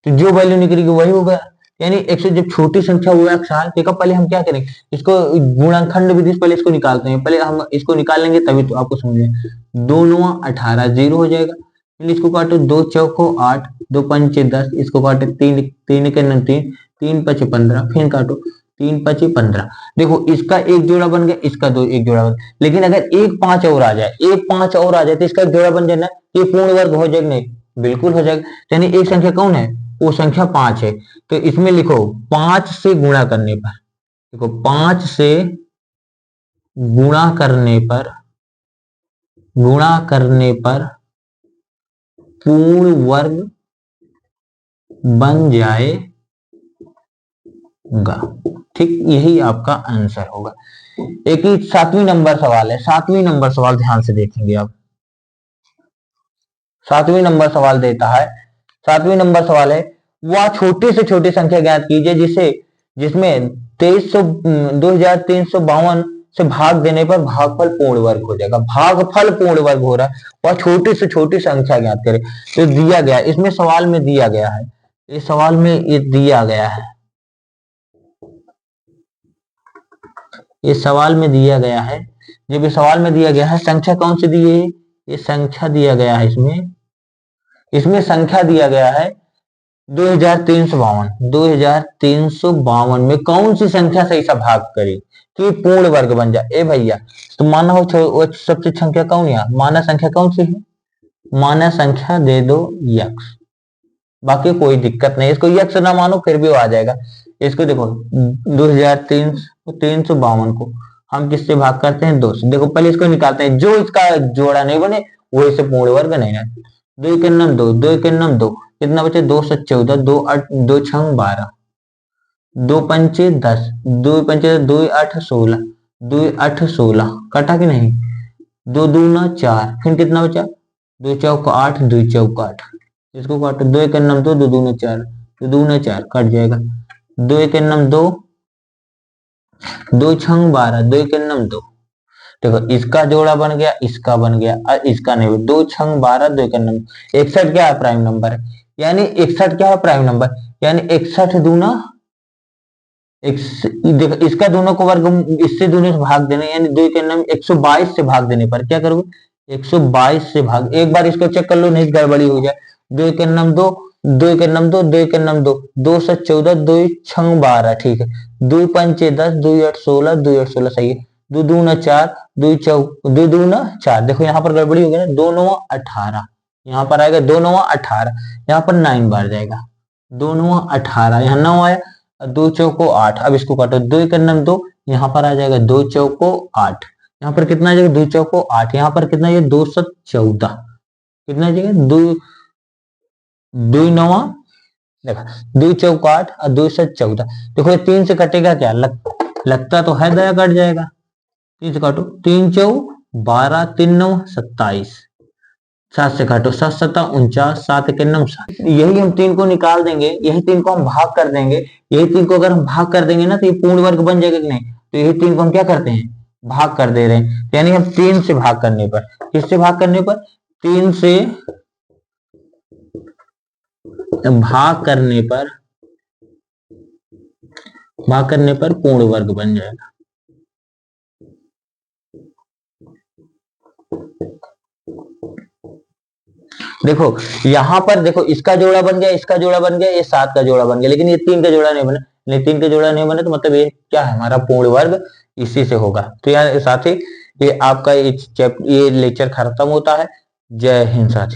Speaker 1: तो जो वैल्यू निकलेगी वही होगा, यानी 100, जब छोटी संख्या वो x है, देखो पहले हम क्या करेंगे, इसको गुणनखंड विधि से पहले इसको निकालते हैं, पहले हम इसको निकाल लेंगे तभी तो आपको समझ में, 2 9 18 0 हो जाएगा, फिर इसको काटो, 2 चौको 8, 2 पंचे 10, इसको काटो 3 3 के 3, 3 5 15, फिर काटो 3 5 15, देखो इसका एक जोड़ा बन गया, इसका दो एक जोड़ा बन, लेकिन अगर एक 5 और आ जाए, एक 5 और आ जाए तो इसका एक जोड़ा बन जाए, ये पूर्ण वर्ग हो जाएगा, नहीं बिल्कुल हो जाएगा, यानी एक संख्या कौन है, वो संख्या 5 है, तो इसमें लिखो 5 से गुणा करने पर, देखो 5 से गुणा करने पर पूर्ण वर्ग बन जाएगा, ठीक, यही आपका आंसर होगा। एक ही 7वीं नंबर सवाल है, 7वीं नंबर सवाल ध्यान से देखेंगे आप, 7वीं नंबर सवाल देता है, 7वीं नंबर सवाल है, वह छोटी से छोटी संख्या ज्ञात कीजिए जिसमें 2352 से भाग देने पर भागफल पूर्ण वर्ग हो जाएगा, भागफल पूर्ण वर्ग हो रहा है, वह छोटी से छोटी संख्या ज्ञात करे, तो दिया गया, इसमें सवाल में दिया गया है, इस सवाल में ये दिया गया है, इस सवाल में दिया गया है, जब ये सवाल में दिया गया है, संख्या कौन सी दी है, ये संख्या दिया गया है, इसमें संख्या दिया गया है 2352 में कौन सी संख्या से ऐसा भाग करे कि पूर्ण वर्ग बन जाए, ए भैया, तो माना हो सबसे संख्या कौन है, माना संख्या कौन सी है, माना संख्या दे दो x, बाकी कोई दिक्कत नहीं, इसको x ना मानो फिर भी वो आ जाएगा, इसको देखो 2352 को हम किससे भाग करते हैं, 2 से, देखो पहले इसको निकालते हैं, जो इसका जोड़ा नहीं बने वो इसे पूर्ण वर्ग नहीं है, 2 के नम 2, 2 के नम 2, कितना बचे, 2 से 14, 2 8, 2 छंग 12, 2 पंचे 10, 2 पंचे 2 8 16, 2 8 16, कटा कि नहीं, 2 दूना 4, फिर कितना बचा, 2 चौक 8, 2 चौक 8, इसको काटो, 2 के नम 2, 2 दूना 4, 2 दूना 4 कट जाएगा, 2 के नम 2, 2 छंग 12, 2 के नम 2, देखो इसका जोड़ा बन गया, इसका बन गया और इसका नहीं, 2 छंग 12, 2 के नम 61 क्या है, प्राइम नंबर है, यानी 61 क्या है, प्राइम नंबर, यानी 61 दूना देखो इसका दोनों को वर्ग इससे दोनों से भाग देना, यानी 2 के नम 122 से भाग देने पर क्या करोगे, 122 से भाग, एक बार इसको चेक कर लो नहीं गड़बड़ी हो जाए, 2 के नम 2, 2 के नम 2, 2 के नम 2, 2 से 14, 2 छंग 12, ठीक है, 2 पंचे 10, 2 8 16, 2 8 16 सही है, 2 दूना 4, 2 चौक 2 दूना 4, देखो यहाँ पर गड़बड़ी हो गया, 2 9 18, यहाँ पर आएगा 2 9 18, यहाँ पर 9 बार जाएगा, 2 9 18, यहाँ 9 आया, 2 चौको 8, अब इसको काटो, 2 के नम 2, यहाँ पर आ जाएगा 2 चौको 8, यहाँ पर कितना आ जाएगा 2 चौको 8, यहाँ पर कितना आ जाएगा 214, कितना आ जाएगा 2 नवा, देखा 2 चौको 8 और 214। देखो ये 3 से कटेगा क्या, लगता तो है दया कट जाएगा, 3 से काटो, 3 चौ 12, 3 9 27, 7 से काटो, 7 7 49, 7 1 9 7। यही हम 3 को निकाल देंगे, यही 3 को हम भाग कर देंगे, यही 3 को अगर हम भाग कर देंगे ना तो ये पूर्ण वर्ग बन जाएगा कि नहीं। तो यही 3 को हम क्या करते हैं, भाग कर दे रहे हैं, यानी हम 3 से भाग करने पर, किससे भाग करने पर, 3 से भाग करने पर पूर्ण वर्ग बन जाएगा। देखो यहां पर देखो, इसका जोड़ा बन गया, इसका जोड़ा बन गया, ये 7 का जोड़ा बन गया, लेकिन ये 3 का जोड़ा नहीं बना, नहीं 3 का जोड़ा नहीं बना तो मतलब ये क्या है, हमारा पूर्ण वर्ग इसी से होगा। तो यार साथी ये आपका ये लेक्चर खत्म होता है। जय हिंद साथी।